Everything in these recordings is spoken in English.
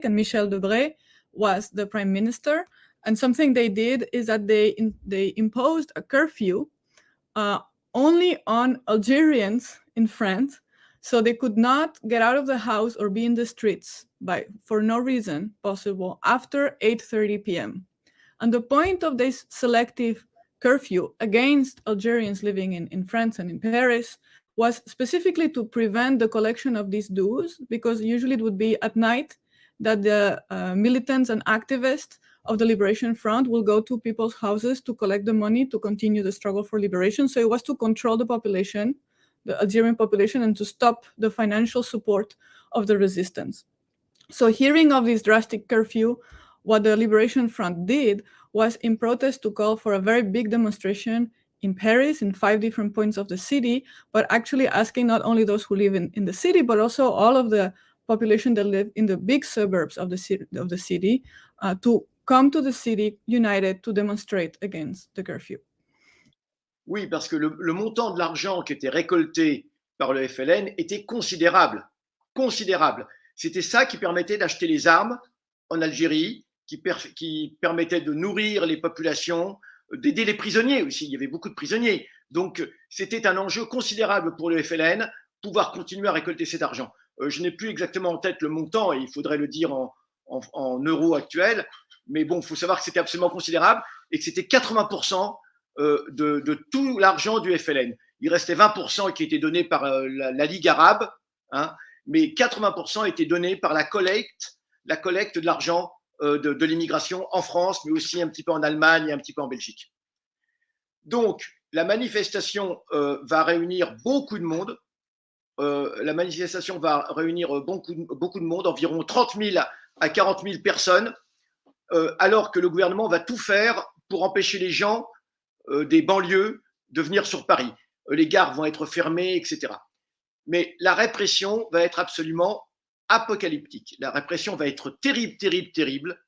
and Michel Debré was the prime minister. And something they did is that they imposed a curfew only on Algerians in France. So they could not get out of the house or be in the streets for no reason possible after 8:30 p.m. And the point of this selective curfew against Algerians living in France and in Paris was specifically to prevent the collection of these dues, because usually it would be at night that the militants and activists of the Liberation Front will go to people's houses to collect the money to continue the struggle for liberation. So it was to control the population, the Algerian population, and to stop the financial support of the resistance. So hearing of this drastic curfew, what the Liberation Front did was, in protest, to call for a very big demonstration in Paris, in 5 different points of the city, but actually asking not only those who live in the city, but also all of the population that live in the big suburbs of the city to come to the city united to demonstrate against the curfew. Oui, parce que le montant de l'argent qui était récolté par le FLN était considérable, considérable. C'était ça qui permettait d'acheter les armes en Algérie, qui permettait de nourrir les populations, d'aider les prisonniers aussi. Il y avait beaucoup de prisonniers. Donc, c'était un enjeu considérable pour le FLN, pouvoir continuer à récolter cet argent. Je n'ai plus exactement en tête le montant, et il faudrait le dire en euros actuels, mais bon, il faut savoir que c'était absolument considérable et que c'était 80% de tout l'argent du FLN. Il restait 20% qui était donné par la Ligue arabe, hein, mais 80% était donné par la collecte de l'argent de l'immigration en France, mais aussi un petit peu en Allemagne et un petit peu en Belgique. Donc, la manifestation va réunir beaucoup de monde. La manifestation va réunir beaucoup de monde, environ 30 000 à 40 000 personnes, alors que le gouvernement va tout faire pour empêcher les gens des banlieues de venir sur Paris. Les gares vont être fermées, etc. Mais la répression va être absolument apocalyptique. La répression va être terrible, terrible, terrible.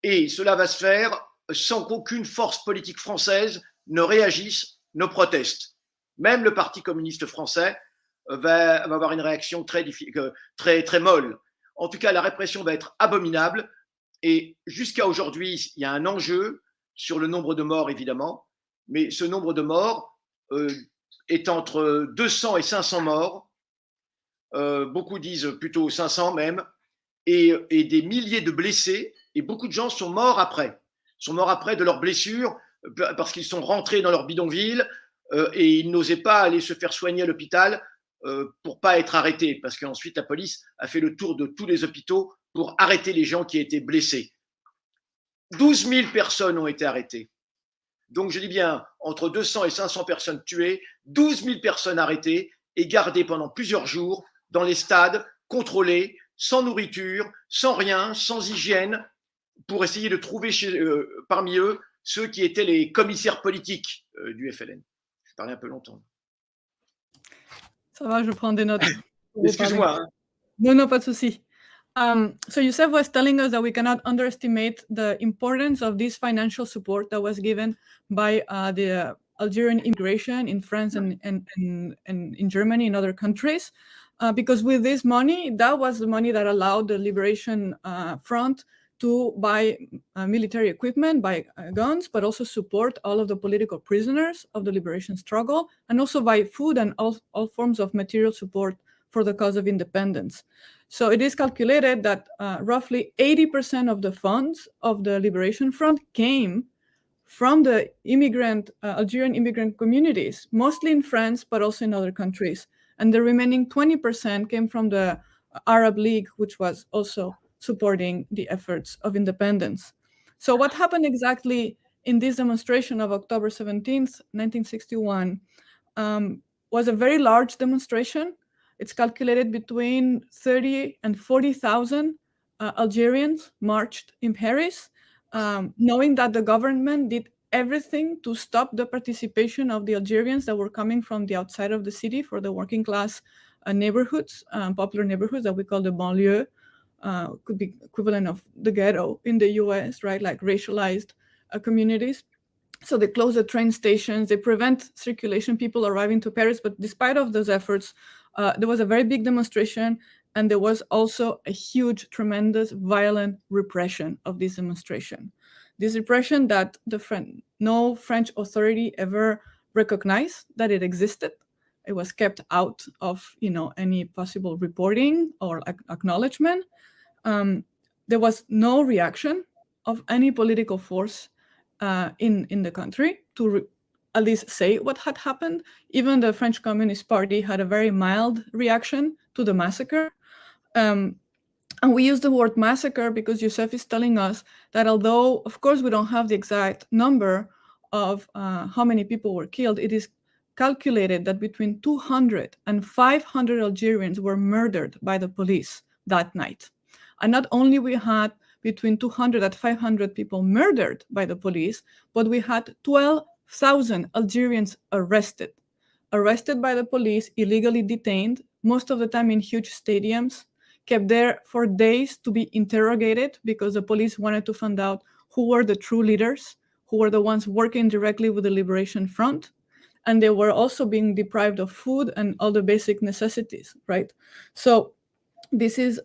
Et cela va se faire sans qu'aucune force politique française ne réagisse, ne proteste. Même le Parti communiste français va avoir une réaction très, très molle. En tout cas, la répression va être abominable. Et jusqu'à aujourd'hui, il y a un enjeu sur le nombre de morts, évidemment. Mais ce nombre de morts est entre 200 et 500 morts. Beaucoup disent plutôt 500 même. Et des milliers de blessés. Et beaucoup de gens sont morts après. Sont morts après de leurs blessures parce qu'ils sont rentrés dans leur bidonville et ils n'osaient pas aller se faire soigner à l'hôpital pour pas être arrêtés, parce qu'ensuite la police a fait le tour de tous les hôpitaux pour arrêter les gens qui étaient blessés. 12 000 personnes ont été arrêtées. Donc je dis bien, entre 200 et 500 personnes tuées, 12 000 personnes arrêtées et gardées pendant plusieurs jours dans les stades, contrôlées, sans nourriture, sans rien, sans hygiène, pour essayer de trouver parmi eux ceux qui étaient les commissaires politiques du FLN. Je parlais un peu longtemps. Ça va, je prends des notes. Excuse-moi. Hein. Non, pas de souci. So Youssef was telling us that we cannot underestimate the importance of this financial support that was given by the Algerian immigration in France and in Germany and other countries. Because with this money, that was the money that allowed the Liberation Front to buy military equipment, buy guns, but also support all of the political prisoners of the liberation struggle, and also buy food and all forms of material support for the cause of independence. So it is calculated that roughly 80% of the funds of the Liberation Front came from the Algerian immigrant communities, mostly in France, but also in other countries. And the remaining 20% came from the Arab League, which was also supporting the efforts of independence. So what happened exactly in this demonstration of October 17th, 1961, was a very large demonstration. It's calculated between 30 and 40,000 Algerians marched in Paris, knowing that the government did everything to stop the participation of the Algerians that were coming from the outside of the city for the working class neighborhoods, popular neighborhoods that we call the banlieue. Could be equivalent of the ghetto in the US, right? Like racialized communities. So they close the train stations, they prevent circulation, people arriving to Paris. But despite of those efforts, there was a very big demonstration And there was also a huge, tremendous, violent repression of this demonstration. This repression that no French authority ever recognized that it existed. It was kept out of any possible reporting or acknowledgement. There was no reaction of any political force in the country to at least say what had happened. Even the French Communist Party had a very mild reaction to the massacre. And we use the word massacre because Youssef is telling us that although, of course, we don't have the exact number of how many people were killed, it is calculated that between 200 and 500 Algerians were murdered by the police that night. And not only we had between 200 and 500 people murdered by the police, but we had 12,000 Algerians arrested by the police, illegally detained, most of the time in huge stadiums, kept there for days to be interrogated because the police wanted to find out who were the true leaders, who were the ones working directly with the Liberation Front. And they were also being deprived of food and all the basic necessities, right? So this is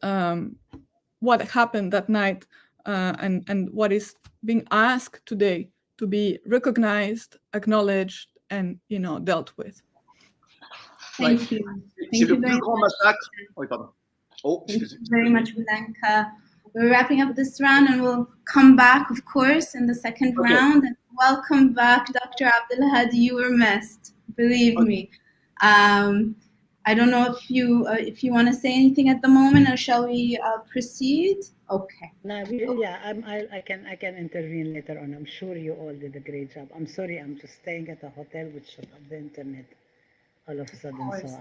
what happened that night and what is being asked today to be recognized, acknowledged, and dealt with. Thank you. C'est le plus grand massacre. Oui, pardon. Oh, thank you very much, Blanca. We're wrapping up this round and we'll come back, of course, in the second round. And welcome back, Dr. Abdulhadi. You were missed, believe me. I don't know if you want to say anything at the moment, or shall we proceed? Okay. No, yeah, I can intervene later on. I'm sure you all did a great job. I'm sorry, I'm just staying at a hotel which shut off the internet all of a sudden, so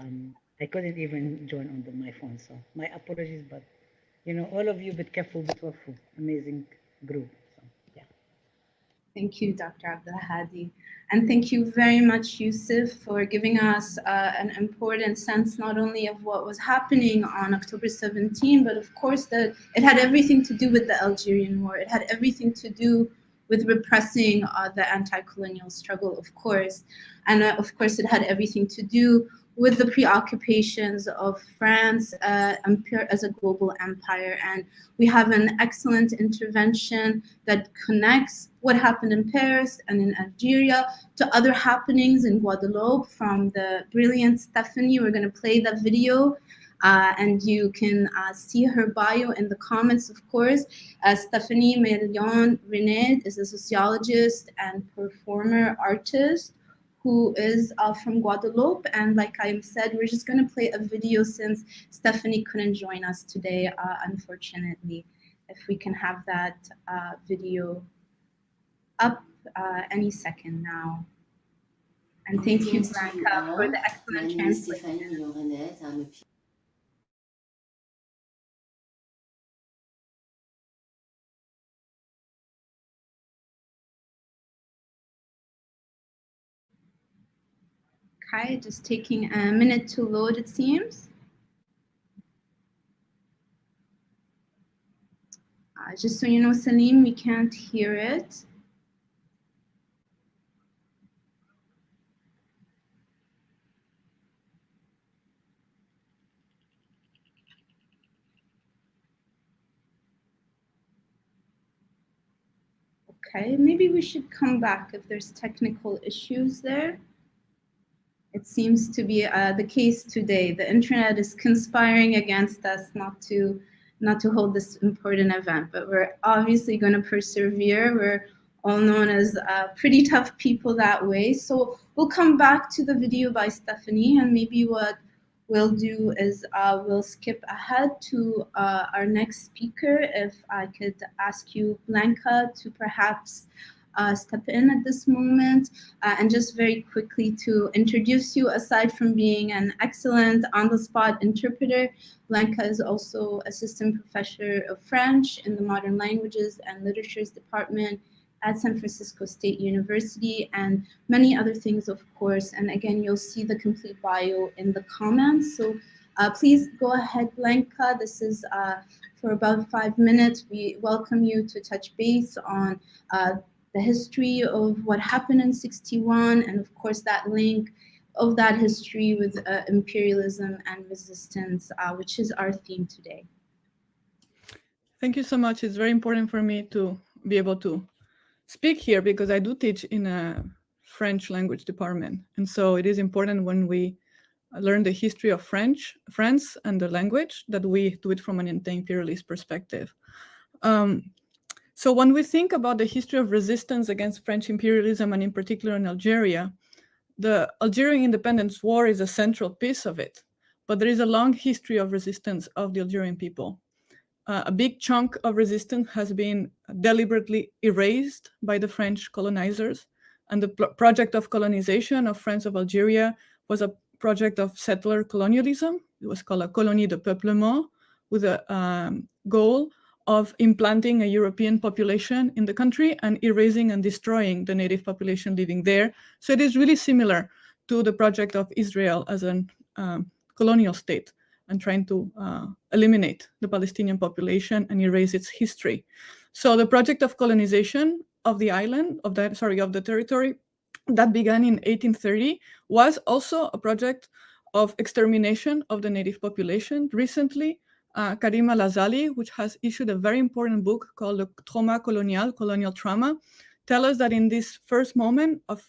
I couldn't even join on my phone. So my apologies, but all of you بتكفوا بتوفوا. Amazing group. So yeah. Thank you, Dr. Abdulhadi. And thank you very much, Youssef, for giving us an important sense not only of what was happening on October 17, but of course that it had everything to do with the Algerian War. It had everything to do with repressing the anti-colonial struggle, of course. And of course, it had everything to do with the preoccupations of France as a global empire. And we have an excellent intervention that connects what happened in Paris and in Algeria to other happenings in Guadeloupe from the brilliant Stéphanie. We're going to play that video. And you can see her bio in the comments, of course. Stéphanie Melyon-Reinette is a sociologist and performer artist who is from Guadeloupe. And like I said, we're just going to play a video since Stéphanie couldn't join us today, unfortunately. If we can have that video up any second now. And thank you, Blanca, for the excellent translation. Okay, just taking a minute to load, it seems. Just so you know, Salim, we can't hear it. Okay, maybe we should come back if there's technical issues there. It seems to be the case today. The internet is conspiring against us not to hold this important event, but we're obviously going to persevere. We're all known as pretty tough people that way. So we'll come back to the video by Stéphanie, and maybe what we'll do is we'll skip ahead to our next speaker. If I could ask you, Blanca, to perhaps step in at this moment and just very quickly to introduce you. Aside from being an excellent on-the-spot interpreter, Blanca is also assistant professor of French in the Modern Languages and Literatures Department at San Francisco State University, and many other things, of course. And again, you'll see the complete bio in the comments. So please go ahead, Blanca. This is for about 5 minutes. We welcome you to touch base on the history of what happened in '61, and of course that link of that history with imperialism and resistance, which is our theme today. Thank you so much. It's very important for me to be able to speak here because I do teach in a French language department. And so it is important when we learn the history of France and the language that we do it from an anti-imperialist perspective. So when we think about the history of resistance against French imperialism, and in particular in Algeria, the Algerian independence war is a central piece of it. But there is a long history of resistance of the Algerian people. A big chunk of resistance has been deliberately erased by the French colonizers. And the project of colonization of France of Algeria was a project of settler colonialism. It was called a colonie de peuplement, with a goal of implanting a European population in the country and erasing and destroying the native population living there. So it is really similar to the project of Israel as a colonial state and trying to eliminate the Palestinian population and erase its history. So the project of colonization of the island, of the territory, that began in 1830 was also a project of extermination of the native population. Recently, Karim Al-Azali, which has issued a very important book called Le Trauma Colonial, Colonial Trauma, tell us that in this first moment of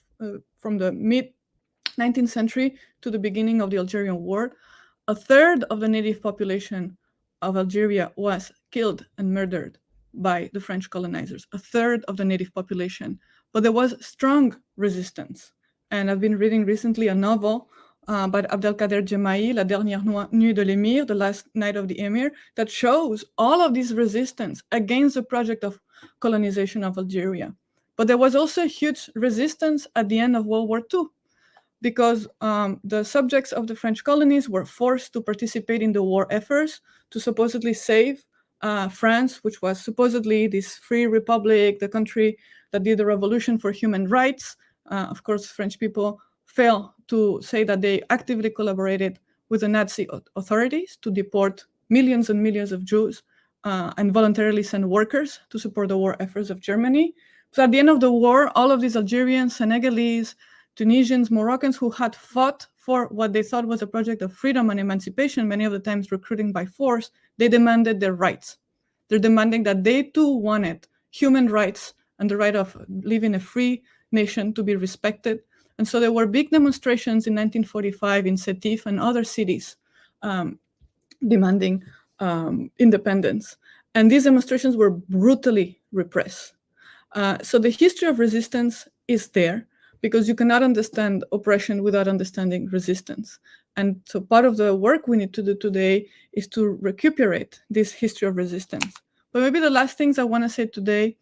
from the mid-19th century to the beginning of the Algerian War, a third of the native population of Algeria was killed and murdered by the French colonizers, a third of the native population. But there was strong resistance. And I've been reading recently a novel by Abdelkader Jemaï, La Dernière Nuit de l'Émir, The Last Night of the Emir, that shows all of this resistance against the project of colonization of Algeria. But there was also huge resistance at the end of World War II, because the subjects of the French colonies were forced to participate in the war efforts to supposedly save France, which was supposedly this free republic, the country that did the revolution for human rights. Of course, French people failed to say that they actively collaborated with the Nazi authorities to deport millions and millions of Jews and voluntarily send workers to support the war efforts of Germany. So at the end of the war, all of these Algerians, Senegalese, Tunisians, Moroccans who had fought for what they thought was a project of freedom and emancipation, many of the times recruiting by force, they demanded their rights. They're demanding that they too wanted human rights and the right of living a free nation to be respected. And so there were big demonstrations in 1945 in Sétif and other cities demanding independence. And these demonstrations were brutally repressed. So the history of resistance is there, because you cannot understand oppression without understanding resistance. And so part of the work we need to do today is to recuperate this history of resistance. But maybe the last things I want to say today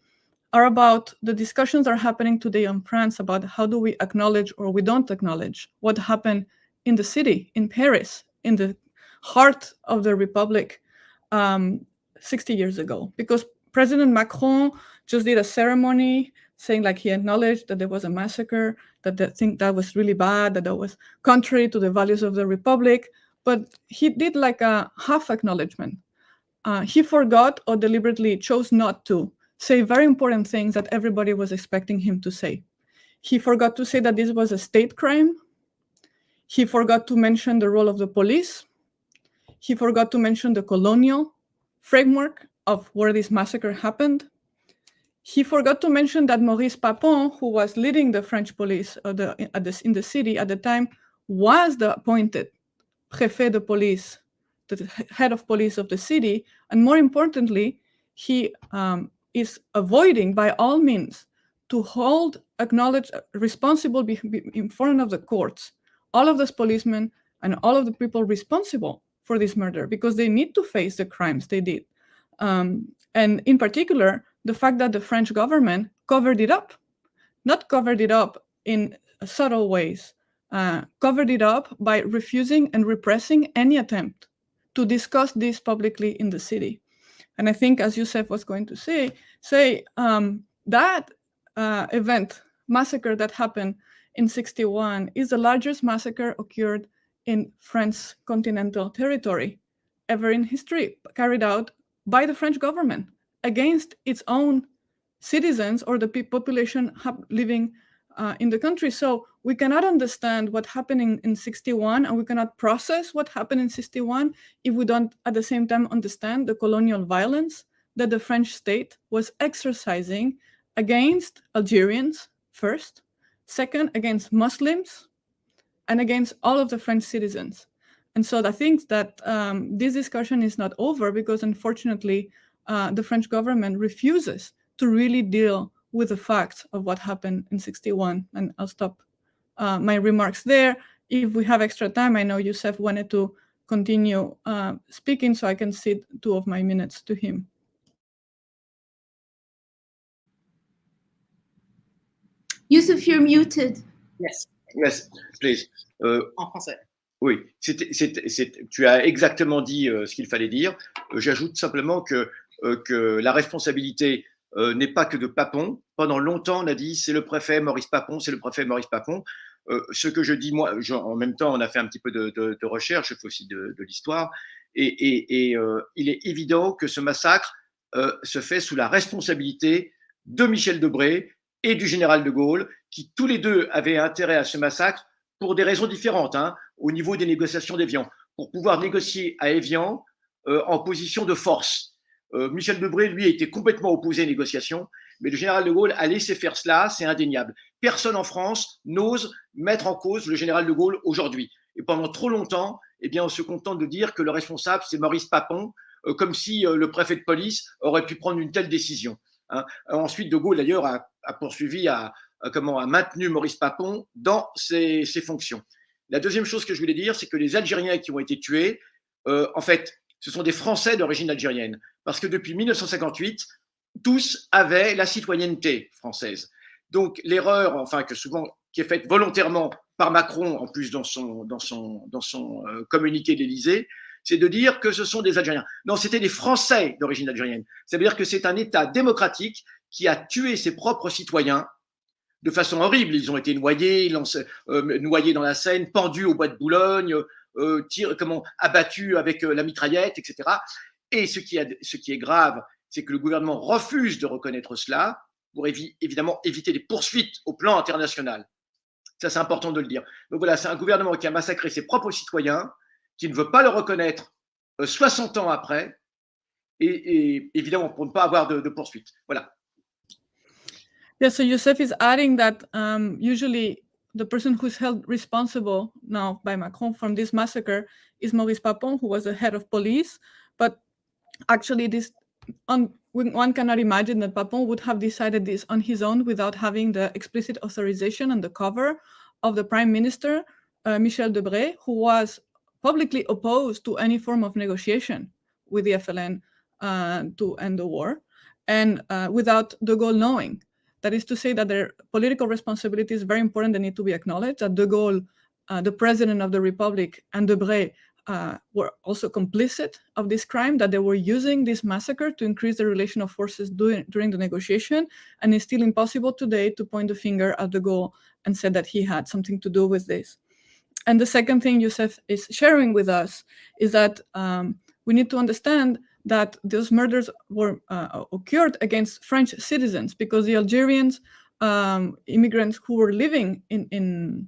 are about the discussions that are happening today in France about how do we acknowledge or we don't acknowledge what happened in the city, in Paris, in the heart of the Republic 60 years ago. Because President Macron just did a ceremony saying like he acknowledged that there was a massacre, that they think that was really bad, that was contrary to the values of the Republic, but he did like a half acknowledgement. He forgot or deliberately chose not to say very important things that everybody was expecting him to say. He forgot to say that this was a state crime. He forgot to mention the role of the police. He forgot to mention the colonial framework of where this massacre happened. He forgot to mention that Maurice Papon, who was leading the French police in the city at the time, was the appointed préfet de police, the head of police of the city. And more importantly, he is avoiding by all means to hold, acknowledge, responsible in front of the courts, all of those policemen and all of the people responsible for this murder, because they need to face the crimes they did. And in particular, the fact that the French government covered it up, not covered it up in subtle ways, covered it up by refusing and repressing any attempt to discuss this publicly in the city. And I think, as Youssef was going to say that event, massacre that happened in 1961, is the largest massacre occurred in French continental territory ever in history, carried out by the French government against its own citizens or the population living in the country. So we cannot understand what happened in 61, and we cannot process what happened in 61 if we don't at the same time understand the colonial violence that the French state was exercising against Algerians first, second against Muslims, and against all of the French citizens. And so I think that this discussion is not over because unfortunately the French government refuses to really deal with the facts of what happened in 61. And I'll stop my remarks there. If we have extra time, I know Youssef wanted to continue speaking, so I can cede 2 of my minutes to him. Youssef, you're muted. Yes, yes, please. En français. Oui, tu as exactement dit ce qu'il fallait dire. J'ajoute simplement que la responsabilité n'est pas que de Papon. Pendant longtemps, on a dit c'est le préfet Maurice Papon, c'est le préfet Maurice Papon. Ce que je dis, moi, en même temps, on a fait un petit peu de recherche, il faut aussi de l'histoire, et il est évident que ce massacre se fait sous la responsabilité de Michel Debré et du général de Gaulle, qui tous les deux avaient intérêt à ce massacre pour des raisons différentes, hein, au niveau des négociations d'Évian, pour pouvoir négocier à Évian en position de force. Michel Debré, lui, était complètement opposé aux négociations, mais le général de Gaulle a laissé faire cela, c'est indéniable. Personne en France n'ose mettre en cause le général de Gaulle aujourd'hui. Et pendant trop longtemps, eh bien, on se contente de dire que le responsable, c'est Maurice Papon, comme si le préfet de police aurait pu prendre une telle décision. Hein. Ensuite, de Gaulle, d'ailleurs, a poursuivi, a maintenu Maurice Papon dans ses fonctions. La deuxième chose que je voulais dire, c'est que les Algériens qui ont été tués, en fait, ce sont des Français d'origine algérienne. Parce que depuis 1958, tous avaient la citoyenneté française. Donc l'erreur, enfin qui est faite volontairement par Macron, en plus dans son communiqué de l'Élysée, c'est de dire que ce sont des Algériens. Non, c'était des Français d'origine algérienne. Ça veut dire que c'est un État démocratique qui a tué ses propres citoyens de façon horrible. Ils ont été noyés dans la Seine, pendus au bois de Boulogne, abattus avec la mitraillette, etc. Et ce qui est grave, c'est que le gouvernement refuse de reconnaître cela pour évidemment éviter des poursuites au plan international. Ça, c'est important de le dire. Donc voilà, c'est un gouvernement qui a massacré ses propres citoyens, qui ne veut pas le reconnaître 60 ans après, et évidemment pour ne pas avoir de poursuites. Voilà. Yeah, so Youssef is adding that usually the person who's held responsible now by Macron from this massacre is Maurice Papon, who was the head of police. But actually, one cannot imagine that Papon would have decided this on his own without having the explicit authorization and the cover of the Prime Minister, Michel Debré, who was publicly opposed to any form of negotiation with the FLN to end the war, and without de Gaulle knowing. That is to say that their political responsibility is very important. They need to be acknowledged. That de Gaulle, the president of the Republic, and Debré were also complicit of this crime, that they were using this massacre to increase the relation of forces during the negotiation. And it's still impossible today to point the finger at de Gaulle and say that he had something to do with this. And the second thing Youssef is sharing with us is that we need to understand that those murders were occurred against French citizens, because the Algerians, immigrants who were living in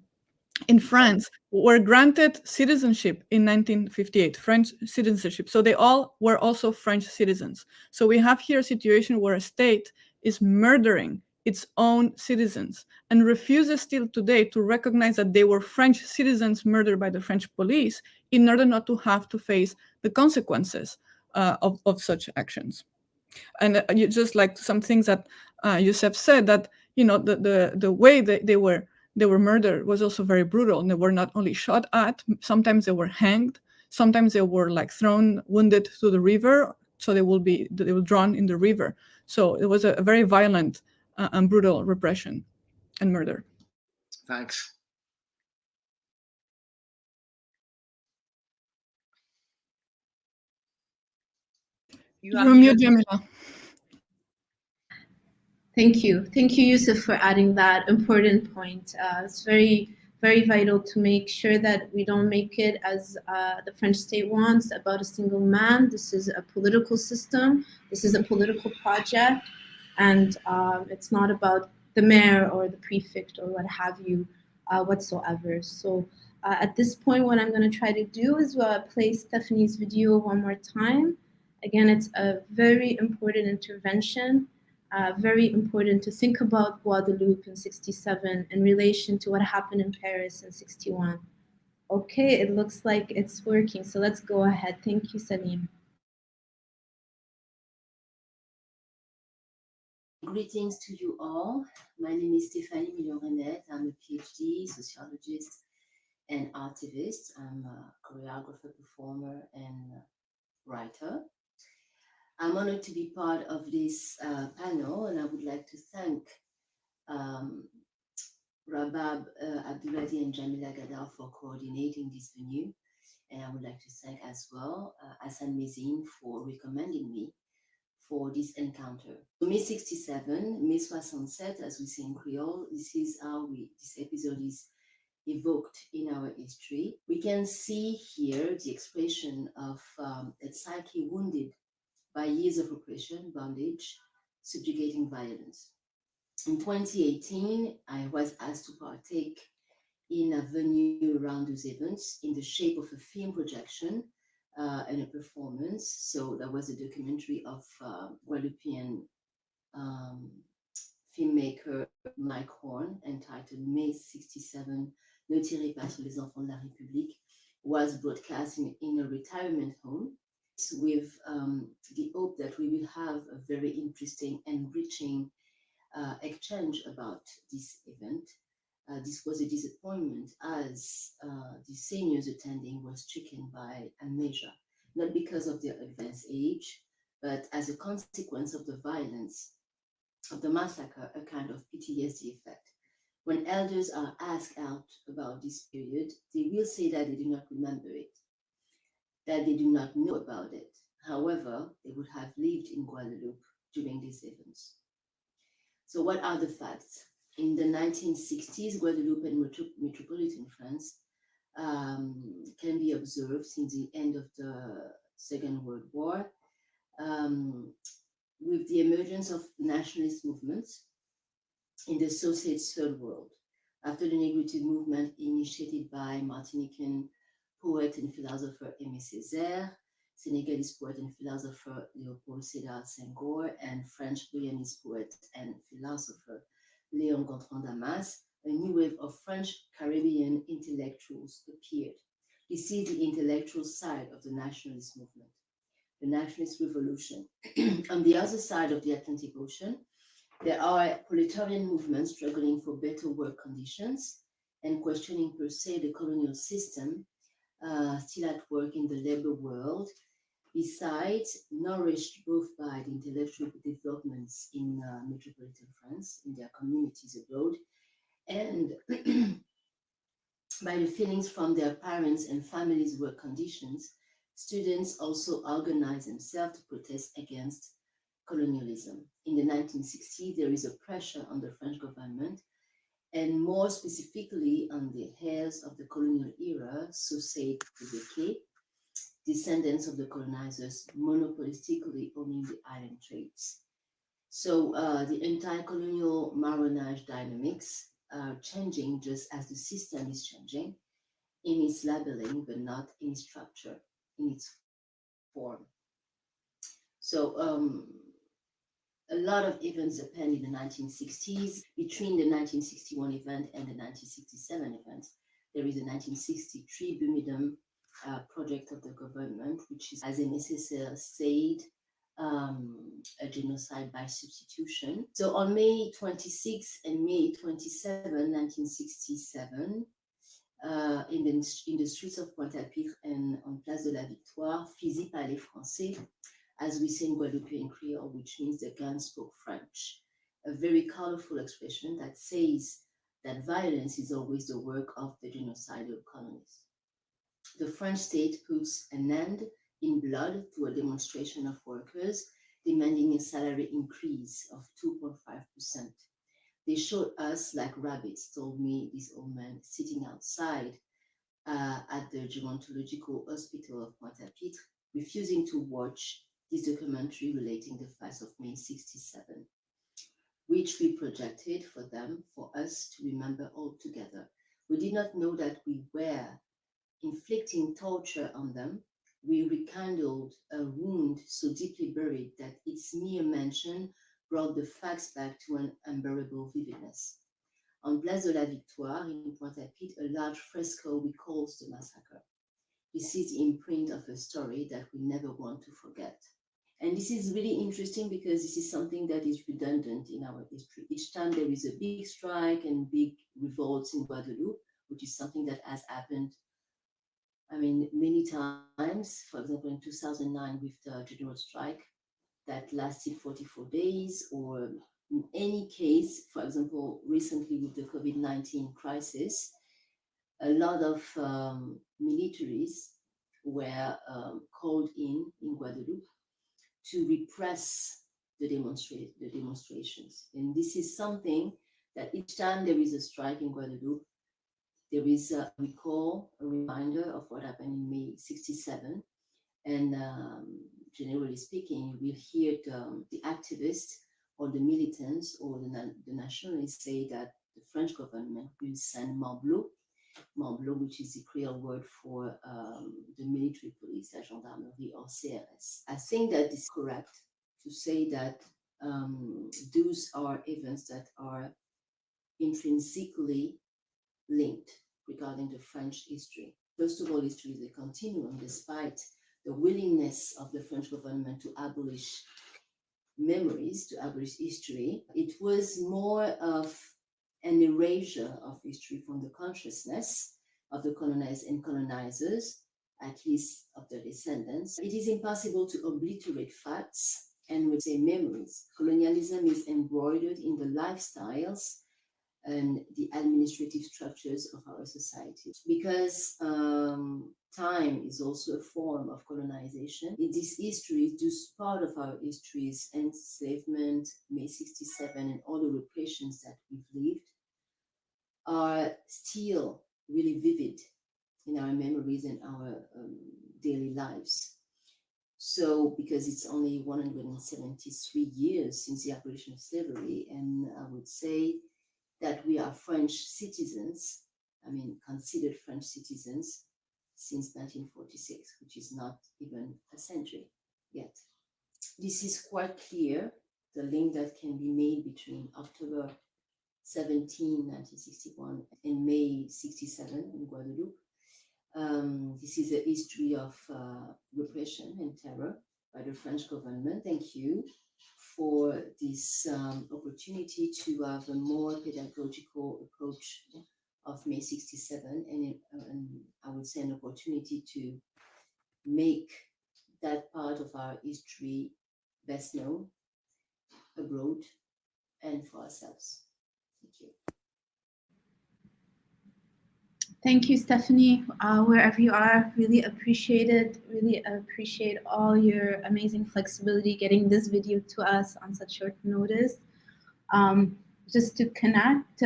France, were granted citizenship in 1958, French citizenship. So they all were also French citizens. So we have here a situation where a state is murdering its own citizens and refuses still today to recognize that they were French citizens murdered by the French police in order not to have to face the consequences of such actions. And just like some things that Youssef said, that the way that they were murdered was also very brutal. And they were not only shot at, sometimes they were hanged, sometimes they were thrown wounded to the river, so they were drawn in the river. So it was a very violent and brutal repression and murder. Thanks. You're mute, Jamila. Thank you, Youssef, for adding that important point. It's very, very vital to make sure that we don't make it, as the French state wants, about a single man. This is a political system. This is a political project, and it's not about the mayor or the prefect or what have you whatsoever. So at this point, what I'm going to try to do is play Stephanie's video one more time. Again, it's a very important intervention, very important to think about Guadeloupe in 67 in relation to what happened in Paris in 61. Okay, it looks like it's working, so let's go ahead. Thank you, Salim. Greetings to you all. My name is Stéphanie Melyon-Reinette. I'm a PhD sociologist and artivist. I'm a choreographer, performer, and writer. I'm honored to be part of this panel, and I would like to thank Rabab Abdulhadi and Jamila Ghaddar for coordinating this venue. And I would like to thank as well Hassan Mezine for recommending me for this encounter. So May 67, May 67, as we say in Creole, this is how this episode is evoked in our history. We can see here the expression of a psyche wounded by years of oppression, bondage, subjugating violence. In 2018, I was asked to partake in a venue around those events in the shape of a film projection and a performance. So that was a documentary of Guadeloupean filmmaker Mike Horn entitled Mai 67, Ne tirez pas sur les enfants de la République, was broadcast in a retirement home with the hope that we will have a very interesting, enriching exchange about this event. This was a disappointment as the seniors attending were stricken by amnesia, not because of their advanced age, but as a consequence of the violence of the massacre, a kind of PTSD effect. When elders are asked out about this period, they will say that they do not remember it, that they do not know about it. However, they would have lived in Guadeloupe during these events. So what are the facts? In the 1960s, Guadeloupe and metropolitan France can be observed since the end of the Second World War, with the emergence of nationalist movements in the so-said Third World. After the negritude movement initiated by Martinican poet and philosopher Aimé Césaire, Senegalese poet and philosopher Léopold Sédar Senghor, and French Guyanese poet and philosopher Léon Gontran Damas, a new wave of French Caribbean intellectuals appeared. This is the intellectual side of the nationalist movement, the nationalist revolution. On the other side of the Atlantic Ocean, there are proletarian movements struggling for better work conditions and questioning per se the colonial system still at work in the labor world, besides nourished both by the intellectual developments in metropolitan France, in their communities abroad, and by the feelings from their parents' and families' work conditions. Students also organize themselves to protest against colonialism. In the 1960s, there is a pressure on the French government, and more specifically on the heirs of the colonial era, so said the descendants of the colonizers monopolistically owning the island trades. So the anti-colonial marronage dynamics are changing just as the system is changing in its labeling, but not in its structure, in its form. So a lot of events happened in the 1960s. Between the 1961 event and the 1967 event, there is a 1963 Birmingham project of the government, which is, as a necessary said, a genocide by substitution. So on May 26 and May 27, 1967, in the streets of Pointe-à-Pitre and on Place de la Victoire, fusil parlé français, as we say in Guadeloupean Creole, which means the gun spoke French. A very colorful expression that says that violence is always the work of the genocidal colonists. The French state puts an end in blood to a demonstration of workers demanding a salary increase of 2.5%. They showed us like rabbits, told me this old man sitting outside at the gerontological hospital of Pointe-à-Pitre, refusing to watch this documentary relating the fights of May 67. which we projected for them, for us to remember all together. We did not know that we were inflicting torture on them. We rekindled a wound so deeply buried that its mere mention brought the facts back to an unbearable vividness. On Place de la Victoire, in Pointe-à-Pitre, a large fresco recalls the massacre. This is the imprint of a story that we never want to forget. And this is really interesting because this is something that is redundant in our history. Each time there is a big strike and big revolts in Guadeloupe, which is something that has happened, I mean, many times. For example, in 2009 with the general strike that lasted 44 days, or in any case, for example, recently with the COVID-19 crisis, a lot of militaries were called in Guadeloupe to repress the demonstrations. And this is something that each time there is a strike in Guadeloupe, there is a recall, a reminder of what happened in May 67. And generally speaking, we hear the activists or the militants or the nationalists say that the French government will send Marbleau, which is the Creole word for the military police, la gendarmerie or CRS. I think that it's correct to say that those are events that are intrinsically linked regarding the French history. First of all, history is a continuum, despite the willingness of the French government to abolish memories, to abolish history. It was more of an erasure of history from the consciousness of the colonized and colonizers, at least of their descendants. It is impossible to obliterate facts and we say memories. Colonialism is embroidered in the lifestyles and the administrative structures of our society. Because time is also a form of colonization. In this history, this part of our history is enslavement, May 67, and all the repressions that we've lived are still really vivid in our memories and our daily lives. So, because it's only 173 years since the abolition of slavery, and I would say that we are French citizens, I mean, considered French citizens since 1946, which is not even a century yet. This is quite clear, the link that can be made between October 17, 1961 and May 67 in Guadeloupe. This is a history of repression and terror by the French government. Thank you for this opportunity to have a more pedagogical approach of May 67, and I would say an opportunity to make that part of our history best known abroad and for ourselves. Thank you. Thank you, Stephanie. Wherever you are, really appreciate it. Really appreciate all your amazing flexibility getting this video to us on such short notice. Just to connect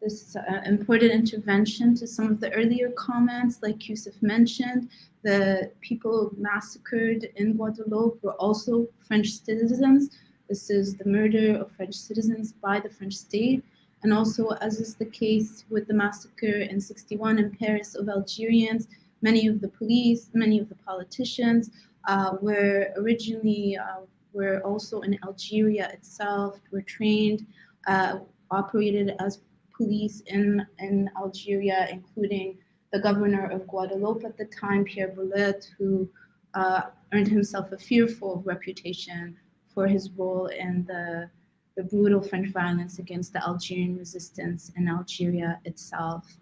this important intervention to some of the earlier comments, like Youssef mentioned, the people massacred in Guadeloupe were also French citizens. This is the murder of French citizens by the French state. And also, as is the case with the massacre in '61 in Paris of Algerians, many of the police, many of the politicians were originally were also in Algeria itself, were trained, operated as police in Algeria, including the governor of Guadeloupe at the time, Pierre Boulet, who earned himself a fearful reputation for his role in the brutal French violence against the Algerian resistance in Algeria itself.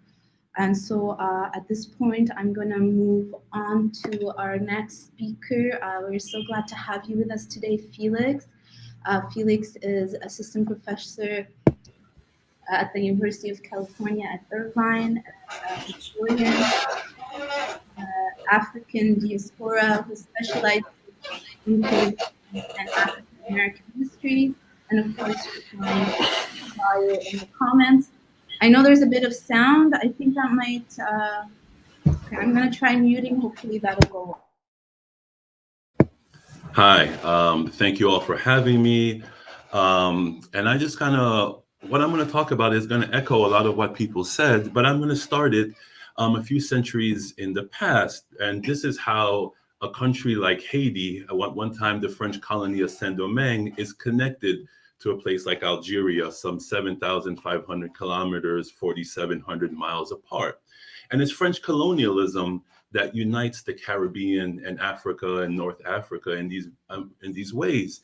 And so at this point, I'm going to move on to our next speaker. We're so glad to have you with us today, Felix. Felix is assistant professor at the University of California at Irvine, historian, African diaspora who specializes in and African American history. And of course, you can find bio in the comments. I know there's a bit of sound. I think that might, okay, I'm gonna try muting. Hopefully that'll go. Hi, thank you all for having me. And I just kind of, what I'm going to talk about is going to echo a lot of what people said, but I'm going to start it a few centuries in the past. And this is how a country like Haiti, at one time the French colony of Saint-Domingue, is connected to a place like Algeria, some 7,500 kilometers, 4,700 miles apart. And it's French colonialism that unites the Caribbean and Africa and North Africa in these ways.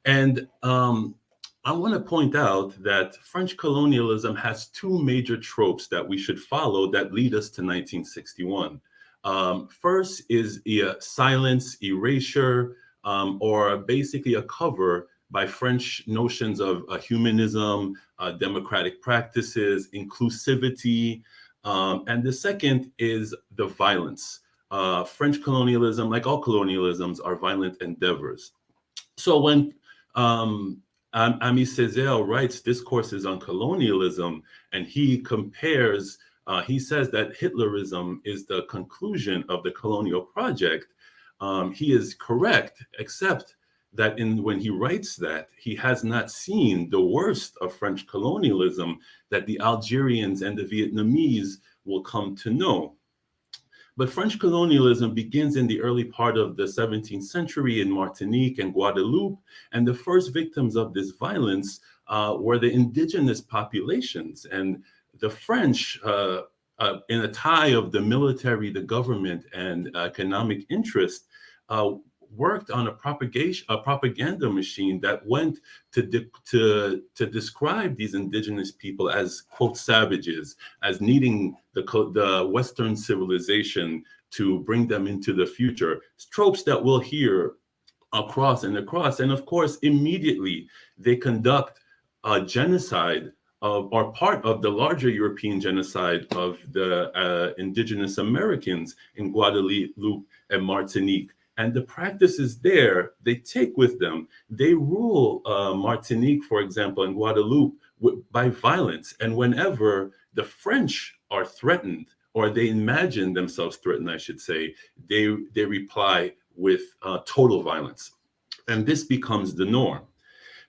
And I want to point out that French colonialism has two major tropes that we should follow that lead us to 1961. First is silence, erasure, or basically a cover by French notions of humanism, democratic practices, inclusivity. And the second is the violence. French colonialism, like all colonialisms, are violent endeavors. So when Ami Césaire writes discourses on colonialism, and he compares, he says that Hitlerism is the conclusion of the colonial project. He is correct, except that when he writes that, he has not seen the worst of French colonialism that the Algerians and the Vietnamese will come to know. But French colonialism begins in the early part of the 17th century in Martinique and Guadeloupe, and the first victims of this violence were the indigenous populations. And the French, in a tie of the military, the government, and economic interest, worked on a propaganda machine that went to describe these indigenous people as, quote, savages, as needing the Western civilization to bring them into the future. Tropes that we'll hear across and across. And of course, immediately they conduct a genocide or part of the larger European genocide of the indigenous Americans in Guadeloupe and Martinique. And the practices there, they take with them. They rule Martinique, for example, and Guadeloupe by violence. And whenever the French are threatened, or they imagine themselves threatened, I should say, they reply with total violence. And this becomes the norm.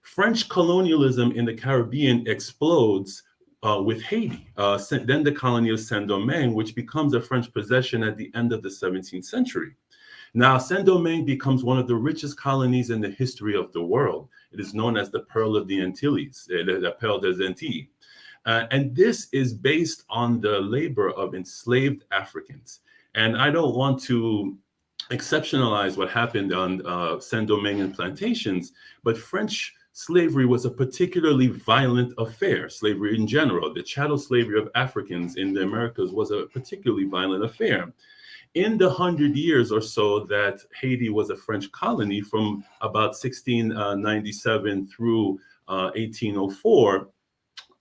French colonialism in the Caribbean explodes with Haiti, then the colony of Saint-Domingue, which becomes a French possession at the end of the 17th century. Now, Saint-Domingue becomes one of the richest colonies in the history of the world. It is known as the Pearl of the Antilles, the Pearl des Antilles. And this is based on the labor of enslaved Africans. And I don't want to exceptionalize what happened on Saint-Domingue plantations, but French slavery was a particularly violent affair. Slavery in general, the chattel slavery of Africans in the Americas was a particularly violent affair. In the 100 years or so that Haiti was a French colony, from about 1697 through 1804,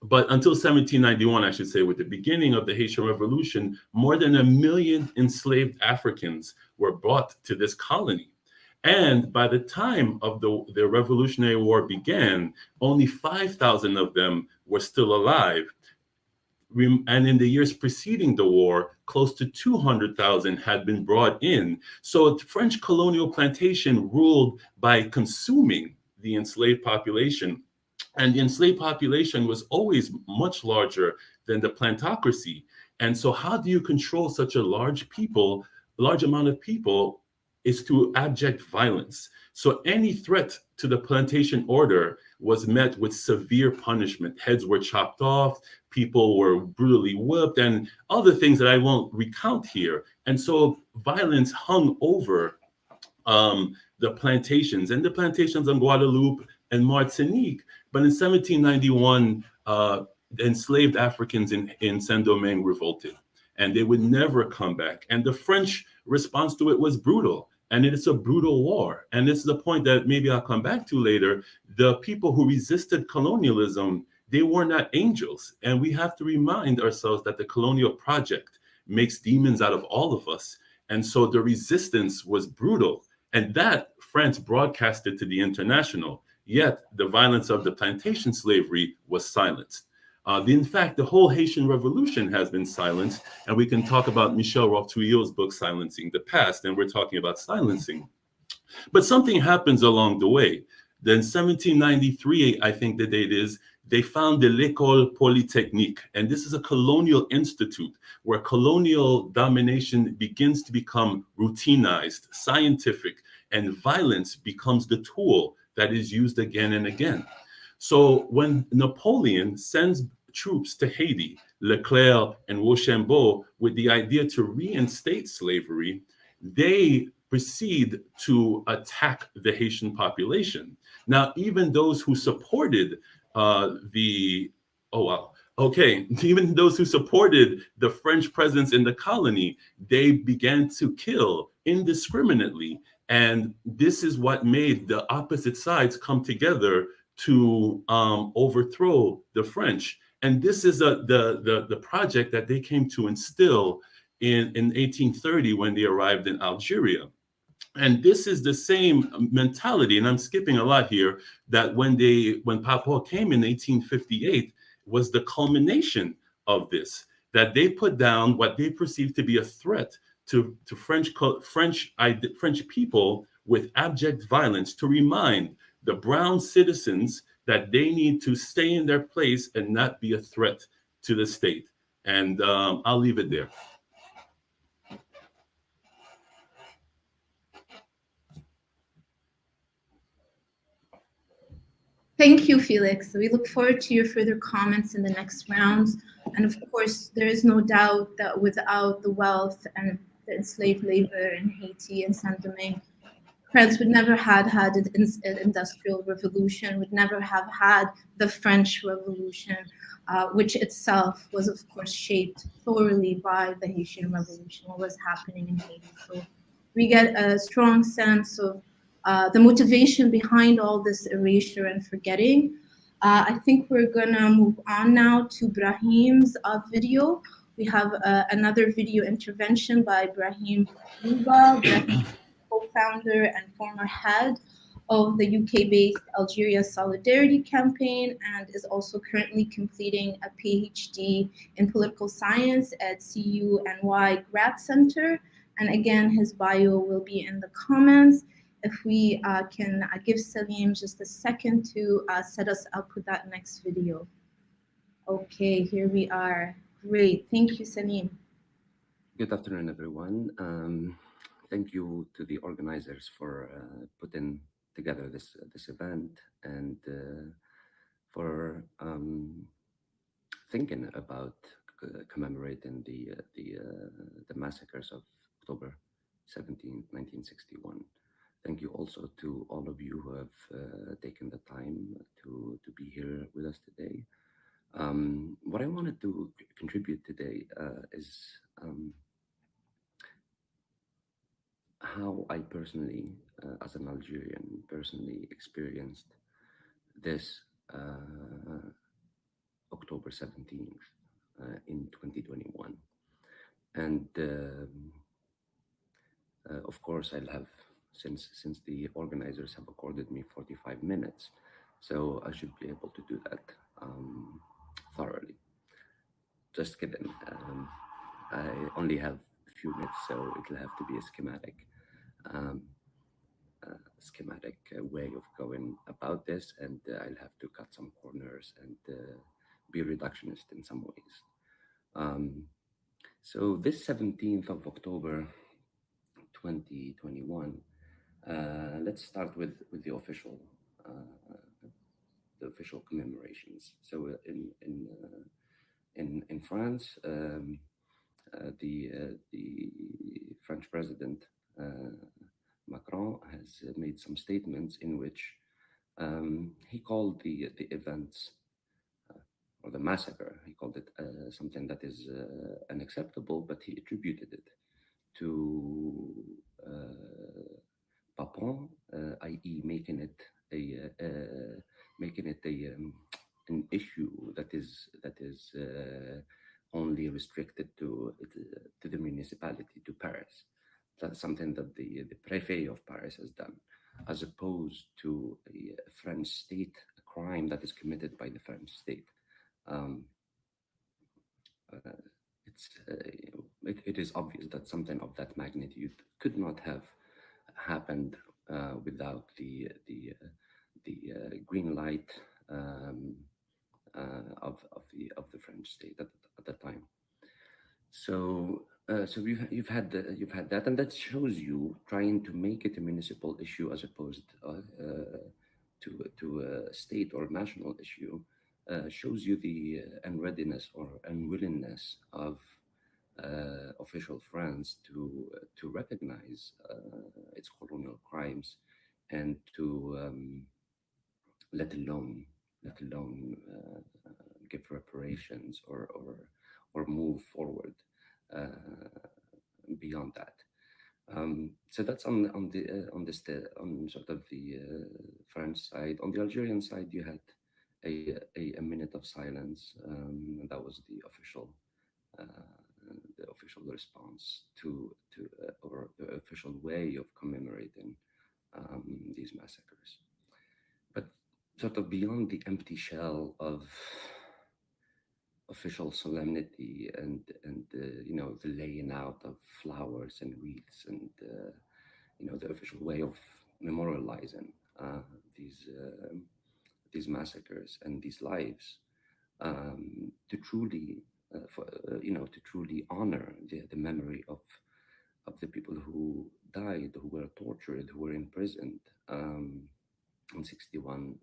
but until 1791, I should say, with the beginning of the Haitian Revolution, more than 1 million enslaved Africans were brought to this colony. And by the time of the Revolutionary War began, only 5,000 of them were still alive. And in the years preceding the war, close to 200,000 had been brought in. So the French colonial plantation ruled by consuming the enslaved population. And the enslaved population was always much larger than the plantocracy. And so how do you control such a large amount of people is through abject violence. So any threat to the plantation order was met with severe punishment. Heads were chopped off, people were brutally whipped, and other things that I won't recount here. And so violence hung over the plantations, and the plantations on Guadeloupe and Martinique. But in 1791, the enslaved Africans in Saint-Domingue revolted, and they would never come back. And the French response to it was brutal. And it's a brutal war. And this is the point that maybe I'll come back to later. The people who resisted colonialism, they were not angels. And we have to remind ourselves that the colonial project makes demons out of all of us. And so the resistance was brutal. And that France broadcasted to the international. Yet the violence of the plantation slavery was silenced. In fact, the whole Haitian Revolution has been silenced, and we can talk about Michel Roth-Touilleau's book, Silencing the Past, and we're talking about silencing. But something happens along the way. Then 1793, I think the date is, they found the L'École Polytechnique. And this is a colonial institute where colonial domination begins to become routinized, scientific, and violence becomes the tool that is used again and again. So when Napoleon sends troops to Haiti, Leclerc and Rochambeau, with the idea to reinstate slavery, they proceed to attack the Haitian population. Now, even those who supported even those who supported the French presence in the colony, they began to kill indiscriminately. And this is what made the opposite sides come together to overthrow the French. And this is the project that they came to instill in 1830 when they arrived in Algeria. And this is the same mentality, and I'm skipping a lot here, that when Papa came in 1858 was the culmination of this, that they put down what they perceived to be a threat to French people with abject violence, to remind the brown citizens that they need to stay in their place and not be a threat to the state. And I'll leave it there. Thank you, Felix. We look forward to your further comments in the next rounds. And of course, there is no doubt that without the wealth and the enslaved labor in Haiti and Saint-Domingue, France would never have had an industrial revolution, would never have had the French Revolution, which itself was, of course, shaped thoroughly by the Haitian Revolution, what was happening in Haiti. So we get a strong sense of the motivation behind all this erasure and forgetting. I think we're gonna move on now to Brahim's video. We have another video intervention by Brahim Rouabah, co-founder and former head of the UK-based Algeria Solidarity Campaign, and is also currently completing a PhD in political science at CUNY Grad Center. And again, his bio will be in the comments. If we can give Salim just a second to set us up with that next video. Okay, here we are. Great, thank you, Salim. Good afternoon, everyone. Thank you to the organizers for putting together this event, and for thinking about commemorating the massacres of October 17, 1961. Thank you also to all of you who have taken the time to be here with us today. What I wanted to contribute today is how I personally, as an Algerian, personally experienced this October 17th in 2021. And of course, I'll have, since the organizers have accorded me 45 minutes, so I should be able to do that thoroughly. Just kidding. I only have a few minutes, so it'll have to be a schematic way of going about this, and I'll have to cut some corners and be reductionist in some ways. So this 17th of October 2021, let's start with the official commemorations. So in France, the French president Macron has made some statements in which he called the events or the massacre, he called it something that is unacceptable, but he attributed it to Papon, i.e., making it an issue that is only restricted to the municipality, to Paris. That's something that the Préfet of Paris has done, as opposed to a French state, a crime that is committed by the French state. It is obvious that something of that magnitude could not have happened without the green light of the French state at the time. So you've had that, and that shows you trying to make it a municipal issue as opposed to a state or national issue. Shows you the unreadiness or unwillingness of official France to recognize its colonial crimes and to let alone give reparations or move forward beyond that. So that's on sort of the French side. On the Algerian side, you had a minute of silence. That was the official response to or the official way of commemorating these massacres. But sort of beyond the empty shell of official solemnity and you know, the laying out of flowers and wreaths and you know, the official way of memorializing these massacres and these lives, to truly to truly honor the memory of the people who died, who were tortured, who were imprisoned in 61,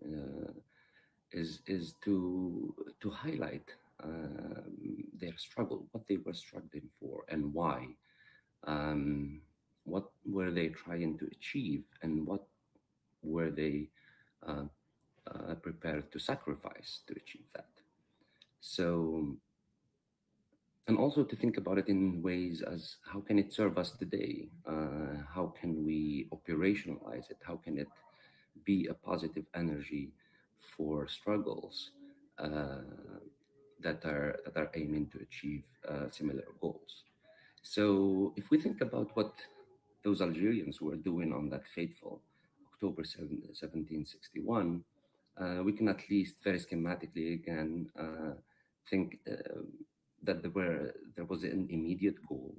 is to highlight their struggle, what they were struggling for, and why. What were they trying to achieve, and what were they prepared to sacrifice to achieve that? So, and also to think about it in ways as how can it serve us today? How can we operationalize it? How can it be a positive energy for struggles that are aiming to achieve similar goals? So if we think about what those Algerians were doing on that fateful October 1761, we can at least very schematically again think that there was an immediate goal,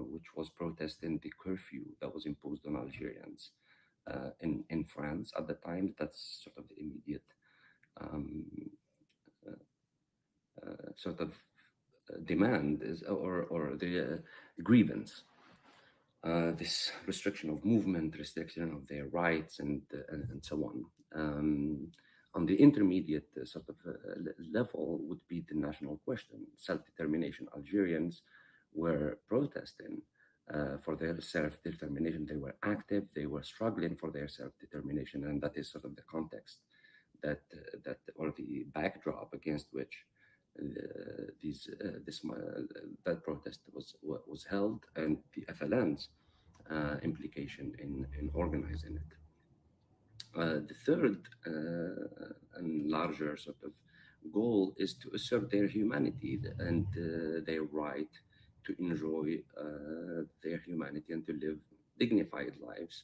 which was protesting the curfew that was imposed on Algerians in France at the time. That's sort of the immediate sort of demand is, or the grievance. This restriction of movement, restriction of their rights, and so on. On the intermediate sort of level would be the national question, self-determination. Algerians were protesting for their self-determination. They were active, they were struggling for their self-determination, and that is sort of the context that or the backdrop against which that protest was held, and the FLN's implication in organizing it. The third and larger sort of goal is to assert their humanity and their right to enjoy their humanity and to live dignified lives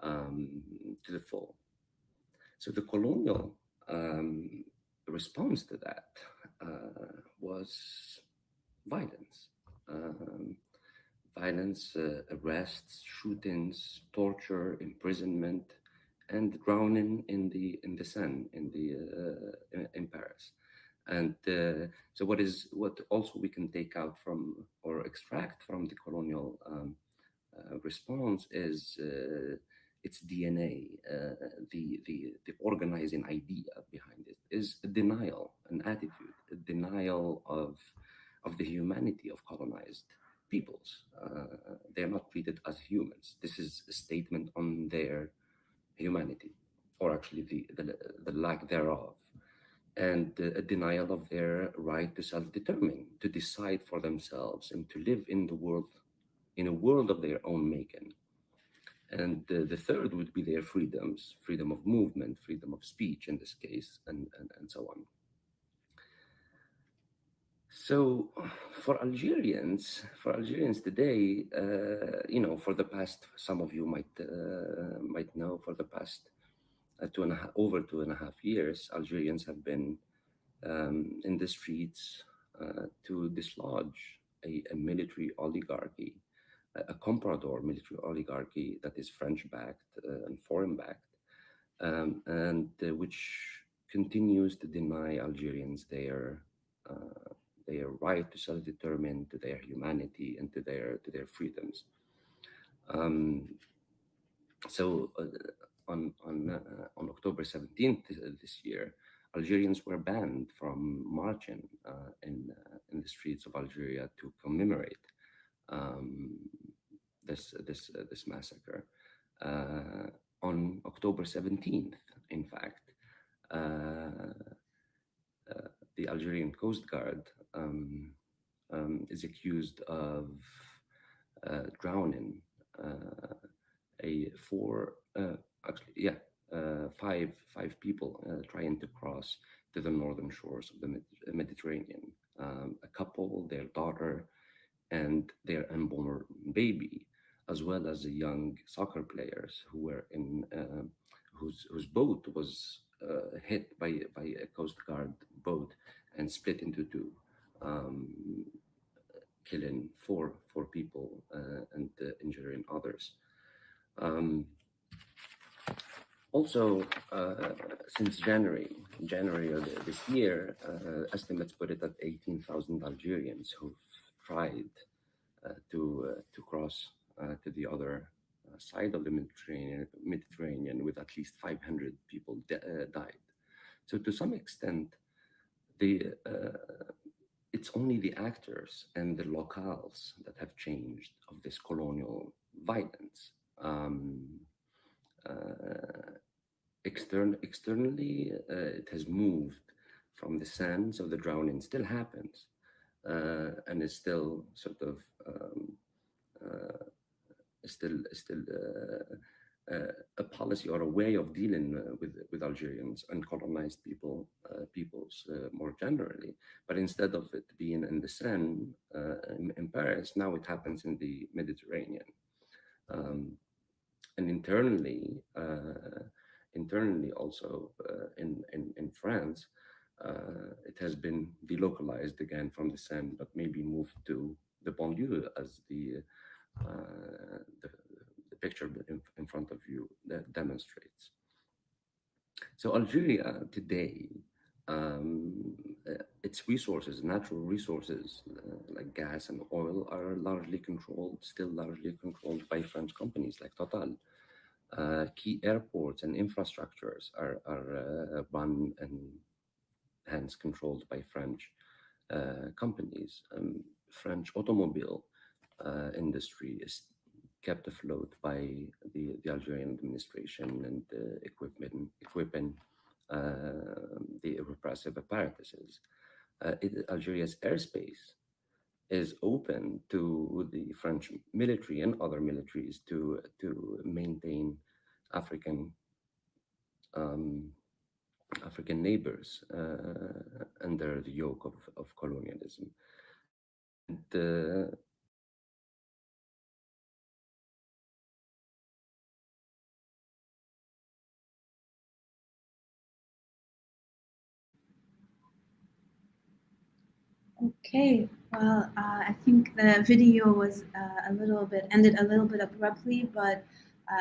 to the full. So the colonial response to that was violence. Violence, arrests, shootings, torture, imprisonment, and drowning in the Seine in Paris. And so what also we can take out from or extract from the colonial response is its DNA, the organizing idea behind it is a denial, an attitude, a denial of the humanity of colonized peoples. They are not treated as humans. This is a statement on their humanity, or actually the lack thereof, and a denial of their right to self-determine, to decide for themselves, and to live in the world, in a world of their own making. And the third would be their freedoms, freedom of movement, freedom of speech in this case, and so on. So for Algerians today, for the past, some of you might know, for the past over 2.5 years, Algerians have been in the streets to dislodge a military oligarchy, a comprador military oligarchy that is French-backed and foreign-backed, and which continues to deny Algerians their right to self-determine, to their humanity, and to their freedoms. So on October 17th this year, Algerians were banned from marching in the streets of Algeria to commemorate this massacre. On October 17th, in fact, the Algerian Coast Guard is accused of drowning five people trying to cross to the northern shores of the Mediterranean. A couple, their daughter, and their unborn baby, as well as the young soccer players who were in whose boat was hit by a Coast Guard boat and split into two, killing four people and injuring others. Also, since January of this year, estimates put it at 18,000 Algerians who've tried to cross to the other side of the Mediterranean, with at least 500 people died. So to some extent, it's only the actors and the locales that have changed of this colonial violence. Externally, it has moved from the sands of the drowning, still happens, and is still sort of a policy or a way of dealing with Algerians and colonized peoples more generally. But instead of it being in the Seine in Paris, now it happens in the Mediterranean. And internally also in France, it has been delocalized again from the Seine, but maybe moved to the banlieue, as the picture in front of you that demonstrates. So Algeria today, its resources, natural resources like gas and oil, are still largely controlled by French companies like Total. Key airports and infrastructures are run and hence controlled by French companies. French automobile industry is kept afloat by the Algerian administration and equipping the repressive apparatuses. Algeria's airspace is open to the French military and other militaries to maintain African neighbors under the yoke of colonialism. And Okay, well, I think the video was ended a little bit abruptly, but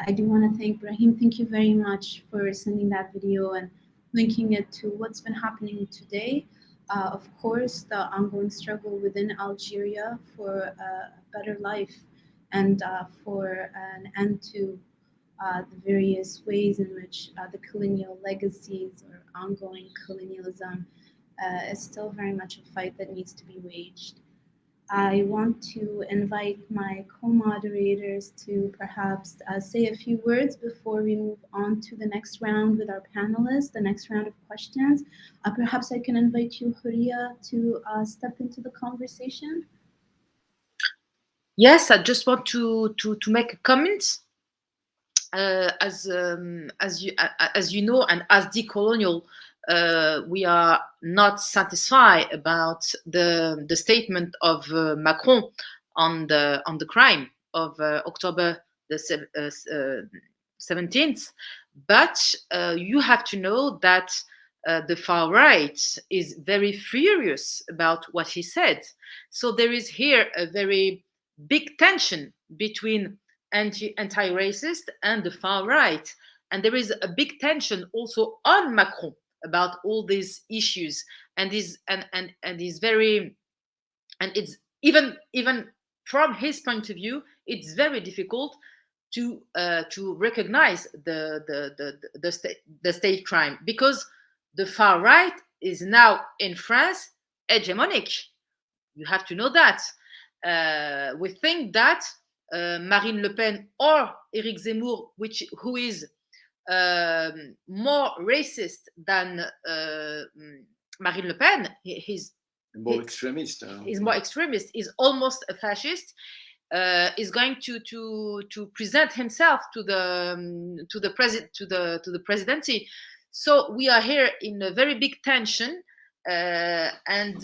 I do want to thank Brahim. Thank you very much for sending that video and linking it to what's been happening today. Of course, the ongoing struggle within Algeria for a better life and for an end to the various ways in which the colonial legacies or ongoing colonialism is still very much a fight that needs to be waged. I want to invite my co-moderators to perhaps say a few words before we move on to the next round with our panelists, the next round of questions. Perhaps I can invite you, Houria, to step into the conversation. Yes, I just want to make a comment. As you know, and as decolonial, we are not satisfied about the statement of Macron on the crime of October the 17th. But you have to know that the far right is very furious about what he said. So there is here a very big tension between anti-racist and the far right. and there is a big tension also on Macron about all these issues, and is very, and it's even from his point of view, it's very difficult to recognize the state crime, because the far right is now in France hegemonic. You have to know that. We think that Marine Le Pen or Éric Zemmour, who is more racist than Marine Le Pen, he's more extremist. Is more extremist, is almost a fascist. Is going to present himself to the presidency. So we are here in a very big tension, and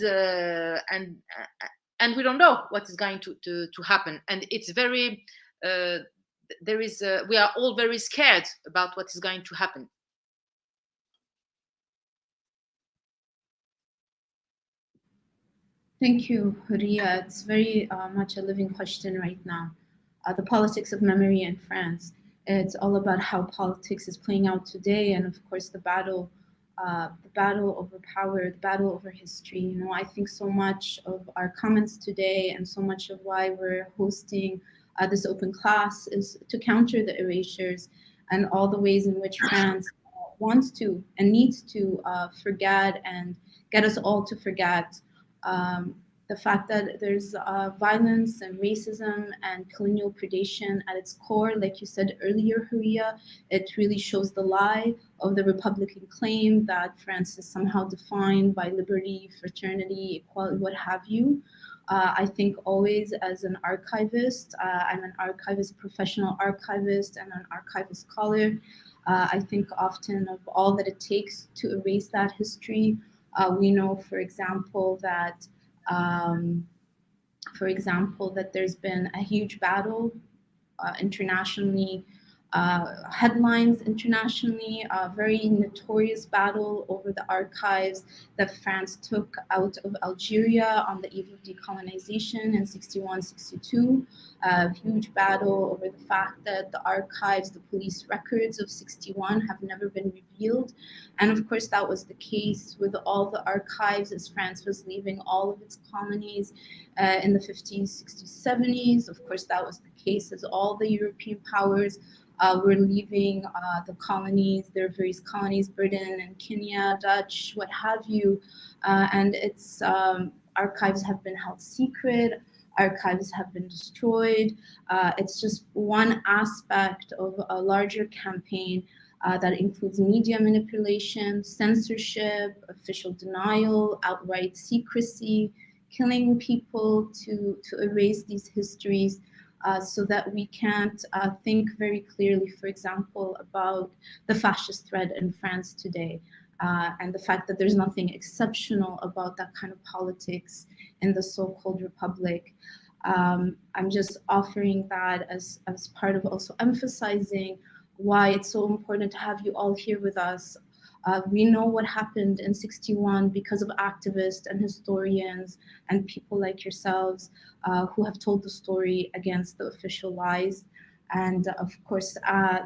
we don't know what is going to happen. And it's very we are all very scared about what is going to happen. Thank you, Houria. It's very much a living question right now. The politics of memory in France. It's all about how politics is playing out today, and of course the battle over power, the battle over history. You know, I think so much of our comments today and so much of why we're hosting this open class is to counter the erasures and all the ways in which France wants to and needs to forget and get us all to forget. The fact that there's violence and racism and colonial predation at its core, like you said earlier, Houria, it really shows the lie of the Republican claim that France is somehow defined by liberty, fraternity, equality, what have you. I think always as an archivist, I'm an archivist, professional archivist, and an archival scholar. I think often of all that it takes to erase that history. We know, for example, that there's been a huge battle internationally, headlines internationally, a very notorious battle over the archives that France took out of Algeria on the eve of decolonization in 61-62. A huge battle over the fact that the archives, the police records of 61 have never been revealed. And of course, that was the case with all the archives as France was leaving all of its colonies in the 50s, 60s, 70s. Of course, that was the case as all the European powers were leaving the colonies, their various colonies, Britain and Kenya, Dutch, what have you. And its archives have been held secret. Archives have been destroyed. It's just one aspect of a larger campaign that includes media manipulation, censorship, official denial, outright secrecy, killing people to erase these histories so that we can't think very clearly, for example, about the fascist threat in France today. And the fact that there's nothing exceptional about that kind of politics in the so-called republic. I'm just offering that as part of also emphasizing why it's so important to have you all here with us. We know what happened in 61 because of activists and historians and people like yourselves who have told the story against the official lies. And of course,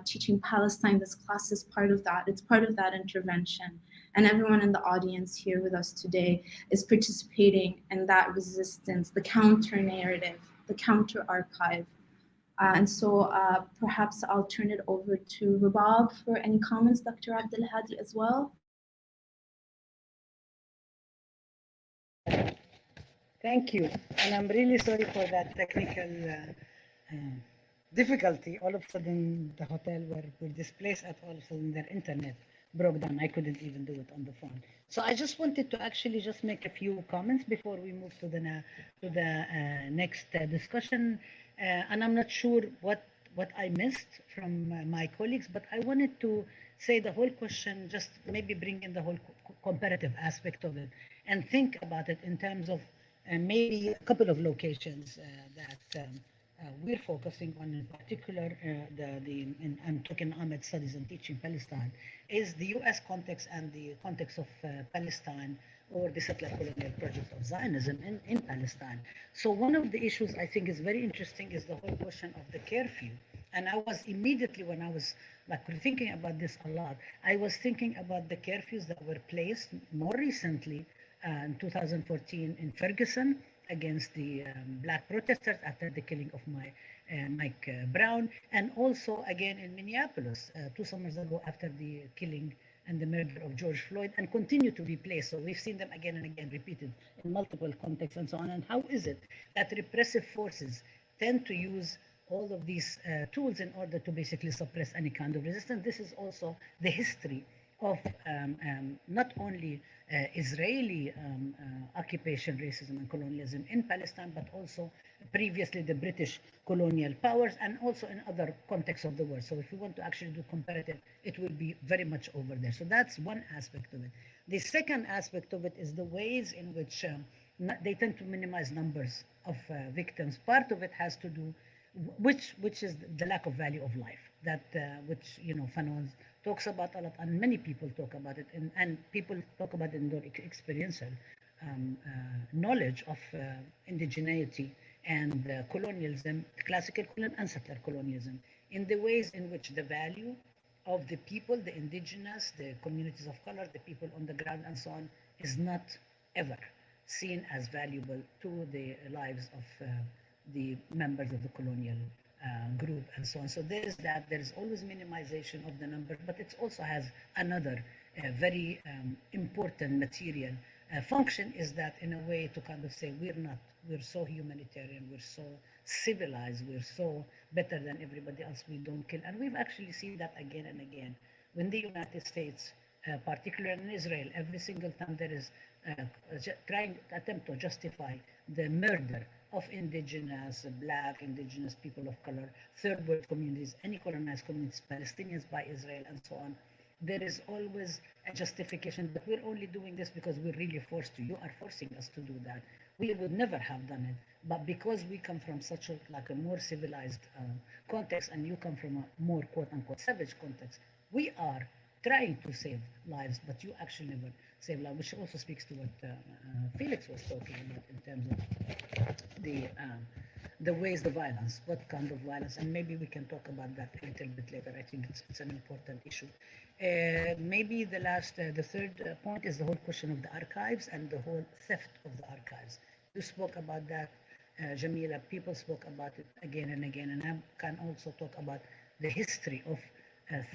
teaching Palestine, this class is part of that. It's part of that intervention. And everyone in the audience here with us today is participating in that resistance, the counter narrative, the counter archive. And so perhaps I'll turn it over to Rabab for any comments, Dr. Abdulhadi as well. Thank you. And I'm really sorry for that technical difficulty. All of a sudden, the hotel where we're displaced at, all of a sudden their internet broke down. I couldn't even do it on the phone. So I just wanted to actually just make a few comments before we move to the next discussion. And I'm not sure what I missed from my colleagues, but I wanted to say the whole question, just maybe bring in the whole comparative aspect of it and think about it in terms of maybe a couple of locations that we're focusing on in particular. I'm talking Ahmed Studies and Teaching Palestine, is the US context and the context of Palestine, or the settler colonial project of Zionism in Palestine. So one of the issues I think is very interesting is the whole question of the curfew And I was immediately, when I was like thinking about this a lot, I was thinking about the curfews that were placed more recently in 2014 in Ferguson against the black protesters after the killing of Mike Brown, and also again in Minneapolis 2 summers ago after the killing and the murder of George Floyd, and continue to be placed. So we've seen them again and again repeated in multiple contexts and so on. And how is it that repressive forces tend to use all of these tools in order to basically suppress any kind of resistance? This is also the history of not only Israeli occupation, racism, and colonialism in Palestine, but also previously the British colonial powers, and also in other contexts of the world. So if we want to actually do comparative, it will be very much over there. So that's one aspect of it. The second aspect of it is the ways in which they tend to minimize numbers of victims. Part of it has to do, which is the lack of value of life, that which Fanon talks about a lot, and many people talk about it, and people talk about it in their experiential knowledge of indigeneity and colonialism, classical colonialism and settler colonialism, in the ways in which the value of the people, the indigenous, the communities of color, the people on the ground and so on, is not ever seen as valuable to the lives of the members of the colonial group and so on. So there is always minimization of the numbers, but it also has another very important material function, is that in a way to kind of say we're so humanitarian, we're so civilized, we're so better than everybody else, we don't kill. And we've actually seen that again and again. When the United States, particularly in Israel, every single time there is attempt to justify the murder of indigenous, black, indigenous people of color, third world communities, any colonized communities, Palestinians by Israel, and so on, there is always a justification that we're only doing this because we're really forced to. You are forcing us to do that. We would never have done it, but because we come from such a more civilized context, and you come from a more quote-unquote savage context, we are trying to save lives, but you actually never save lives, which also speaks to what Felix was talking about in terms of the ways, the violence, what kind of violence, and maybe we can talk about that a little bit later. I think it's an important issue. Maybe the third point is the whole question of the archives and the whole theft of the archives. You spoke about that, Jamila. People spoke about it again and again, and I can also talk about the history of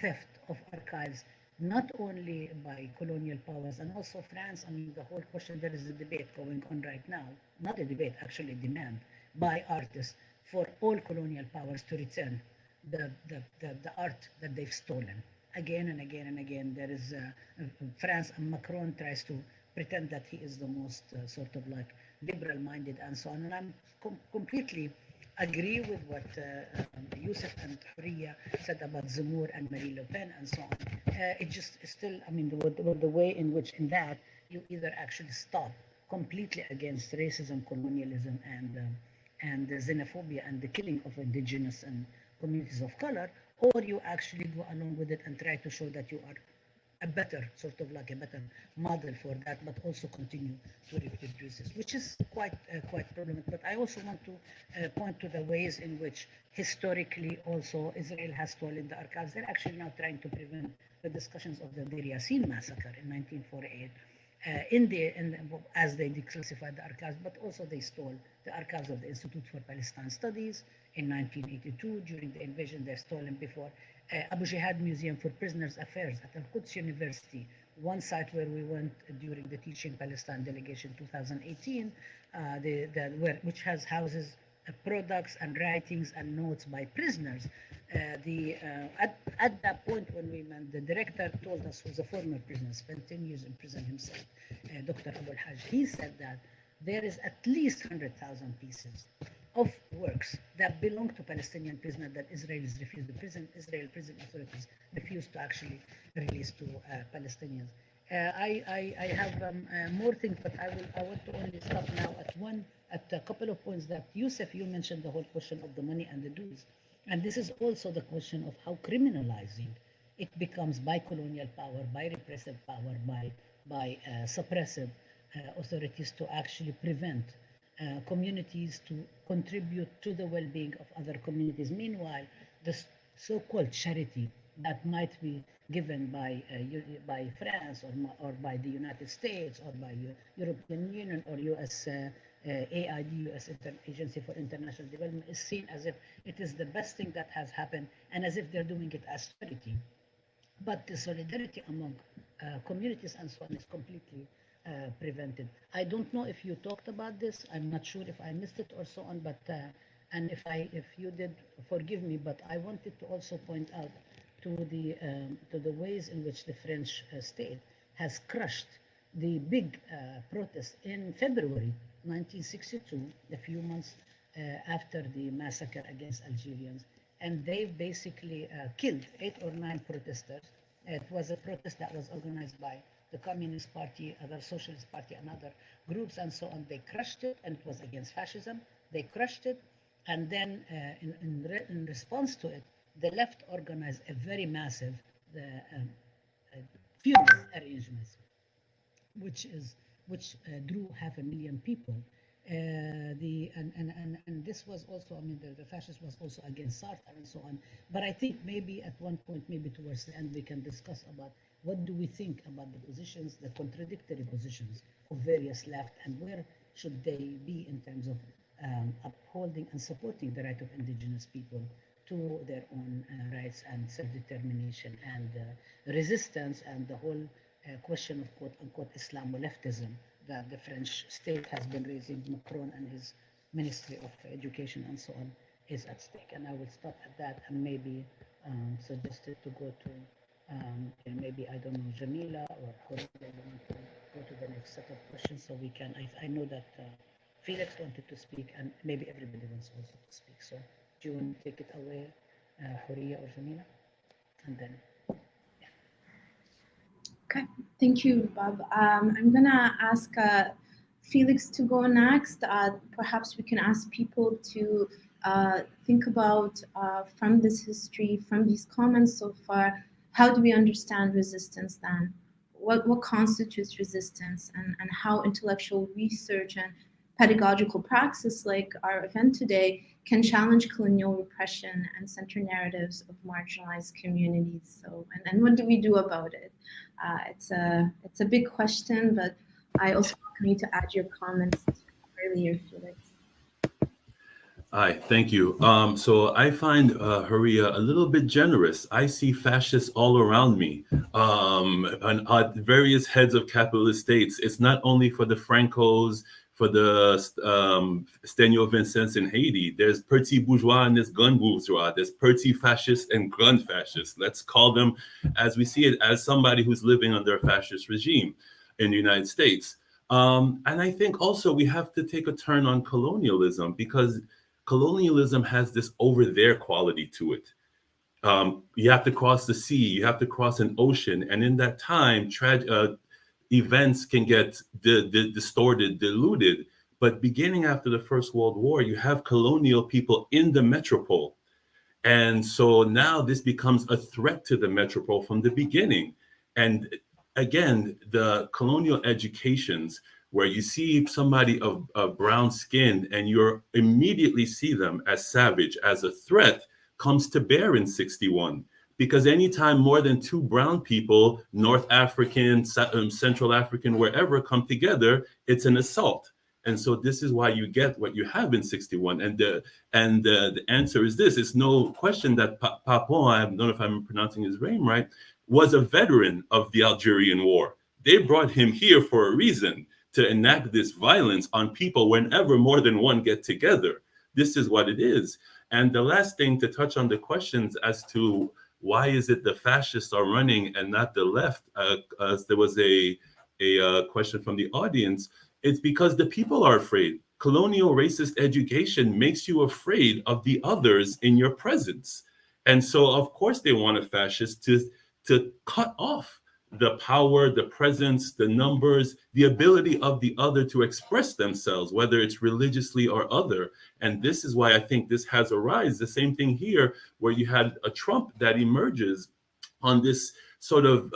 theft of archives, not only by colonial powers and also France. I mean, the whole question, there is a debate going on right now, not a debate, actually a demand by artists for all colonial powers to return the art that they've stolen. Again and again and again, there is France, and Macron tries to pretend that he is the most sort of like liberal-minded and so on. And I'm completely agree with what Youssef and Houria said about Zemmour and Marine Le Pen and so on. It just still, I mean, the way in which in that you either actually stop completely against racism, colonialism, and the xenophobia and the killing of indigenous and communities of color, or you actually go along with it and try to show that you are a better, sort of like a better model for that, but also continue to reproduce this, which is quite problematic. But I also want to point to the ways in which historically also Israel has stolen the archives. They're actually now trying to prevent the discussions of the Deir Yassin massacre in 1948 as they declassified the archives, but also they stole the archives of the Institute for Palestine Studies in 1982 during the invasion. They've stolen before. Abu Jihad Museum for Prisoners Affairs at Al-Quds University, one site where we went during the Teaching Palestine delegation 2018, which houses products and writings and notes by prisoners. At that point when we went, the director told us, who's a former prisoner, spent 10 years in prison himself, Dr. Abul Hajj, he said that there is at least 100,000 pieces of works that belong to Palestinian prisoners that Israelis refused. Israel prison authorities refused to actually release to Palestinians. I have more things, but I want to only stop now at a couple of points that Youssef, you mentioned the whole question of the money and the dues. And this is also the question of how criminalizing it becomes by colonial power, by repressive power, by suppressive authorities to actually prevent communities to contribute to the well-being of other communities. Meanwhile, this so-called charity that might be given by France or by the United States or by European Union or US AID, US Agency for International Development, is seen as if it is the best thing that has happened and as if they're doing it as charity. But the solidarity among communities and so on is completely prevented. I don't know if you talked about this. I'm not sure if I missed it or so on, but and if you did, forgive me. But I wanted to also point out to the ways in which the French state has crushed the big protest in February 1962, a few months after the massacre against Algerians, and they basically killed 8 or 9 protesters. It was a protest that was organized by the Communist Party, other Socialist Party, and other groups, and so on. They crushed it, and it was against fascism. They crushed it, and then in response to it, the left organized a very massive funeral arrangements, which drew 500,000 people. And this was also, I mean, the fascist was also against Sartre and so on. But I think maybe at one point, maybe towards the end, we can discuss about what do we think about the positions, the contradictory positions of various left, and where should they be in terms of upholding and supporting the right of indigenous people to their own rights and self-determination and resistance, and the whole question of quote-unquote Islamo-leftism that the French state has been raising. Macron and his Ministry of Education and so on is at stake. And I will stop at that and maybe suggested to go to maybe, I don't know, Jamila or Houria, want to go to the next set of questions so we can, I know that Felix wanted to speak and maybe everybody wants also to speak. So do you want to take it away, Houria or Jamila? And then, yeah. Okay, thank you, Rabab. I'm gonna ask Felix to go next. Perhaps we can ask people to think about from this history, from these comments so far, how do we understand resistance then? What constitutes resistance, and how intellectual research and pedagogical praxis like our event today can challenge colonial repression and center narratives of marginalized communities. So, and what do we do about it? It's a big question, but I also welcome you to add your comments earlier, Felix. Hi, thank you. So I find Houria a little bit generous. I see fascists all around me, and at various heads of capitalist states. It's not only for the Francos, for the Stéphanie Vincents in Haiti. There's petit bourgeois and there's gun bourgeois. There's petit fascists and gun fascists. Let's call them as we see it, as somebody who's living under a fascist regime in the United States. And I think also we have to take a turn on colonialism, because colonialism has this over there quality to it. You have to cross the sea, you have to cross an ocean, and in that time, events can get distorted, diluted. But beginning after the First World War, you have colonial people in the metropole. And so now this becomes a threat to the metropole from the beginning. And again, the colonial educations, where you see somebody of brown skin and you immediately see them as savage, as a threat, comes to bear in 61. Because anytime more than 2 brown people, North African, Central African, wherever, come together, it's an assault. And so this is why you get what you have in 61. And the answer is this. It's no question that Papon, I don't know if I'm pronouncing his name right, was a veteran of the Algerian War. They brought him here for a reason, to enact this violence on people whenever more than one get together. This is what it is. And the last thing, to touch on the questions as to why is it the fascists are running and not the left, there was a question from the audience. It's because the people are afraid. Colonial racist education makes you afraid of the others in your presence. And so, of course, they want a fascist to cut off the power, the presence, the numbers, the ability of the other to express themselves, whether it's religiously or other. And this is why I think this has a rise. The same thing here, where you had a Trump that emerges on this sort of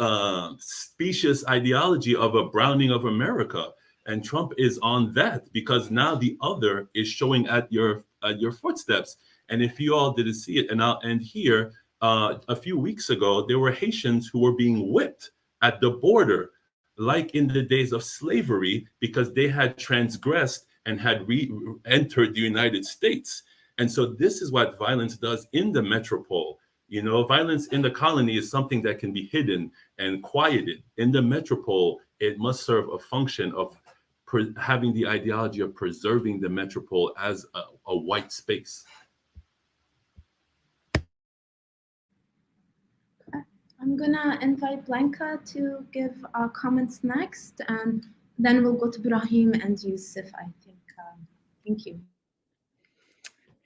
specious ideology of a Browning of America. And Trump is on that because now the other is showing at your footsteps. And if you all didn't see it, and I'll end here, a few weeks ago, there were Haitians who were being whipped at the border, like in the days of slavery, because they had transgressed and had re-entered the United States. And so this is what violence does in the metropole. You know, violence in the colony is something that can be hidden and quieted. In the metropole, it must serve a function of having the ideology of preserving the metropole as a white space. I'm gonna invite Blanca to give our comments next, and then we'll go to Brahim and Youssef, I think. Thank you.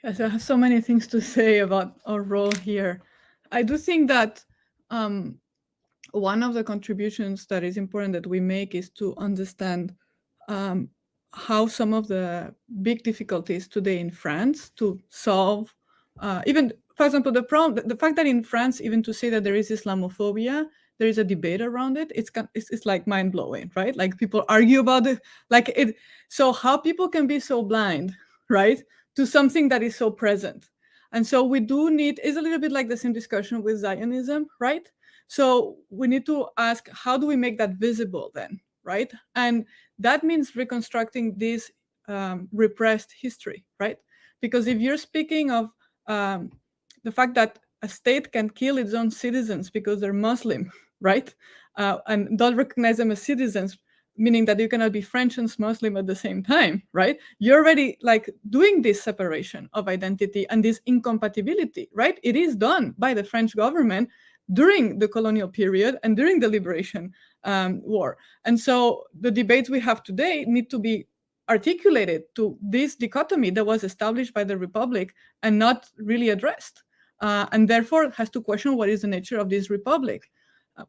Yes, I have so many things to say about our role here. I do think that one of the contributions that is important that we make is to understand how some of the big difficulties today in France to solve, even, for example, the fact that in France, even to say that there is Islamophobia, there is a debate around it, it's like mind-blowing, right? Like people argue about it, like it. So how people can be so blind, right, to something that is so present. And so we do need, it's a little bit like the same discussion with Zionism, right? So we need to ask, how do we make that visible then, right? And that means reconstructing this repressed history, right? Because if you're speaking of the fact that a state can kill its own citizens because they're Muslim, right? And don't recognize them as citizens, meaning that you cannot be French and Muslim at the same time, right? You're already like doing this separation of identity and this incompatibility, right? It is done by the French government during the colonial period and during the Liberation War. And so the debates we have today need to be articulated to this dichotomy that was established by the Republic and not really addressed. And therefore has to question what is the nature of this Republic.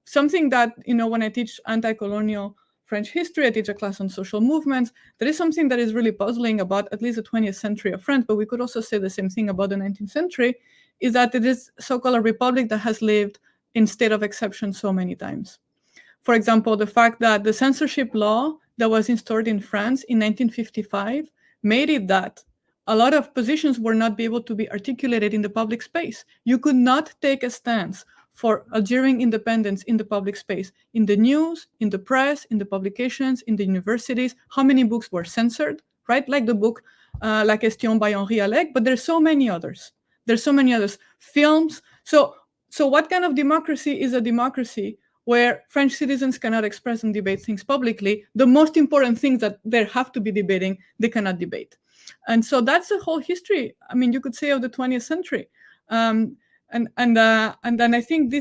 Something that, you know, when I teach anti-colonial French history, I teach a class on social movements. There is something that is really puzzling about at least the 20th century of France, but we could also say the same thing about the 19th century, is that it is so-called a republic that has lived in state of exception so many times. For example, the fact that the censorship law that was instaured in France in 1955 made it that a lot of positions were not able to be articulated in the public space. You could not take a stance for Algerian independence in the public space, in the news, in the press, in the publications, in the universities. How many books were censored, right? Like the book La Question by Henri Alec, but there's so many others. There's so many others. Films. So what kind of democracy is a democracy where French citizens cannot express and debate things publicly? The most important things that they have to be debating, they cannot debate. And so that's the whole history, I mean, you could say, of the 20th century. And then I think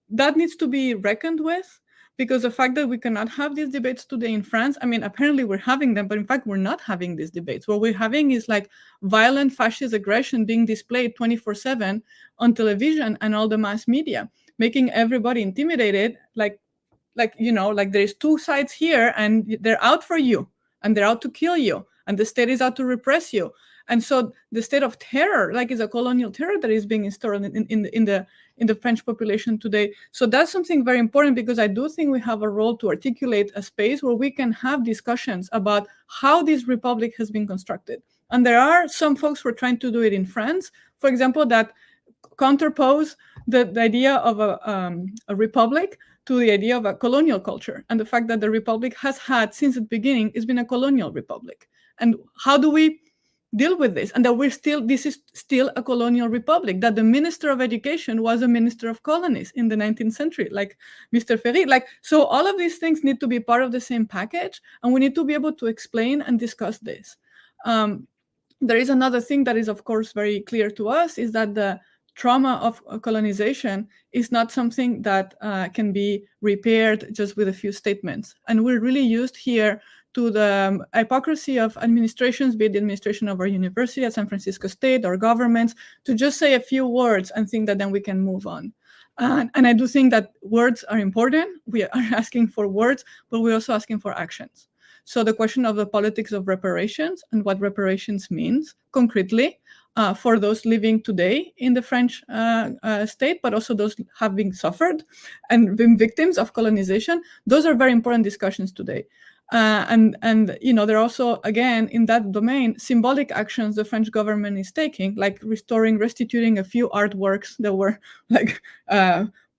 that needs to be reckoned with, because the fact that we cannot have these debates today in France, I mean, apparently we're having them, but in fact, we're not having these debates. What we're having is like violent fascist aggression being displayed 24/7 on television and all the mass media, making everybody intimidated, like, you know, like there's two sides here and they're out for you and they're out to kill you and the state is out to repress you. And so the state of terror, like, is a colonial terror that is being installed in the French population today. So that's something very important, because I do think we have a role to articulate a space where we can have discussions about how this republic has been constructed. And there are some folks who are trying to do it in France, for example, that counterpose the idea of a republic to the idea of a colonial culture, and the fact that the republic has had, since the beginning, it's been a colonial republic. And how do we deal with this? And that this is still a colonial republic, that the Minister of Education was a Minister of Colonies in the 19th century, like Mr. Ferry. Like, so all of these things need to be part of the same package, and we need to be able to explain and discuss this. There is another thing that is, of course, very clear to us, is that the trauma of colonization is not something that can be repaired just with a few statements. And we're really used here to the hypocrisy of administrations, be it the administration of our university at San Francisco State or governments, to just say a few words and think that then we can move on. And I do think that words are important. We are asking for words, but we're also asking for actions. So the question of the politics of reparations and what reparations means concretely for those living today in the French state, but also those having suffered and been victims of colonization. Those are very important discussions today. And there are also, again, in that domain, symbolic actions the French government is taking, like restituting a few artworks that were like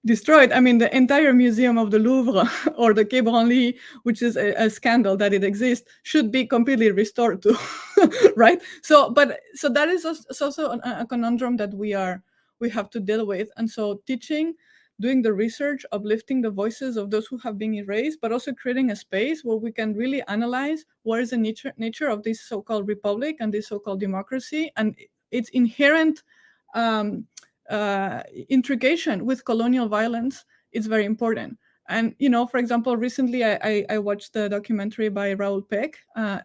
destroyed. I mean, the entire museum of the Louvre or the Quai Branly, which is a scandal that it exists, should be completely restored to, right? So that is also a conundrum that we have to deal with. And so teaching, doing the research, uplifting the voices of those who have been erased, but also creating a space where we can really analyze what is the nature of this so-called republic and this so-called democracy and its inherent intrication with colonial violence is very important. And, for example, recently I watched the documentary by Raoul Peck,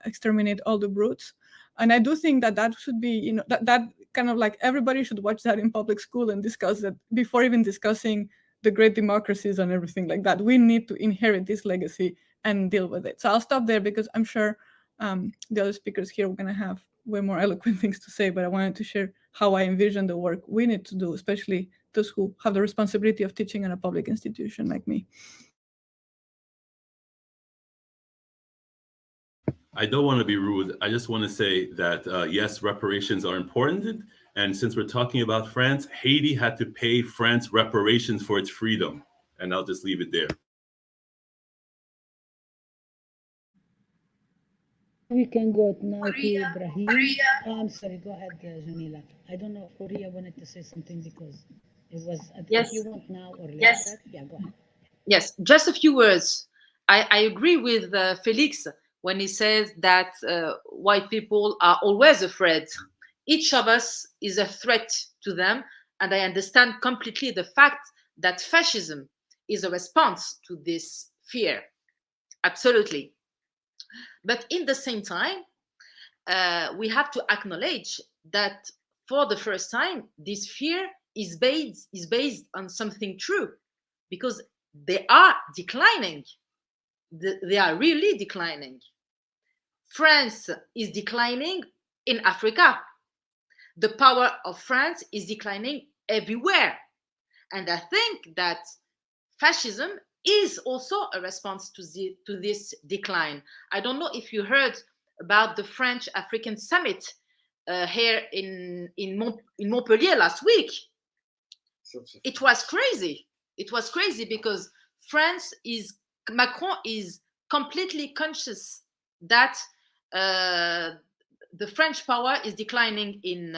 Exterminate All the Brutes. And I do think that should be, that kind of like everybody should watch that in public school and discuss that before even discussing the great democracies and everything like that. We need to inherit this legacy and deal with it. So I'll stop there because I'm sure the other speakers here are going to have way more eloquent things to say, but I wanted to share how I envision the work we need to do, especially those who have the responsibility of teaching in a public institution like me. I don't want to be rude. I just want to say that, yes, reparations are important. And since we're talking about France, Haiti had to pay France reparations for its freedom. And I'll just leave it there. We can go now to Brahim. Oh, I'm sorry. Go ahead, Jamila. I don't know if Houria wanted to say something because it was, yes. If you want now or later. Yes. Yeah, go ahead. Yes, just a few words. I agree with Felix when he says that white people are always afraid. Each of us is a threat to them. And I understand completely the fact that fascism is a response to this fear. Absolutely. But in the same time, we have to acknowledge that for the first time, this fear is based on something true, because they are declining. They are really declining. France is declining in Africa. The power of France is declining everywhere. And I think that fascism is also a response to this decline. I don't know if you heard about the French African Summit here in Montpellier last week. It was crazy. It was crazy because Macron is completely conscious that the French power is declining in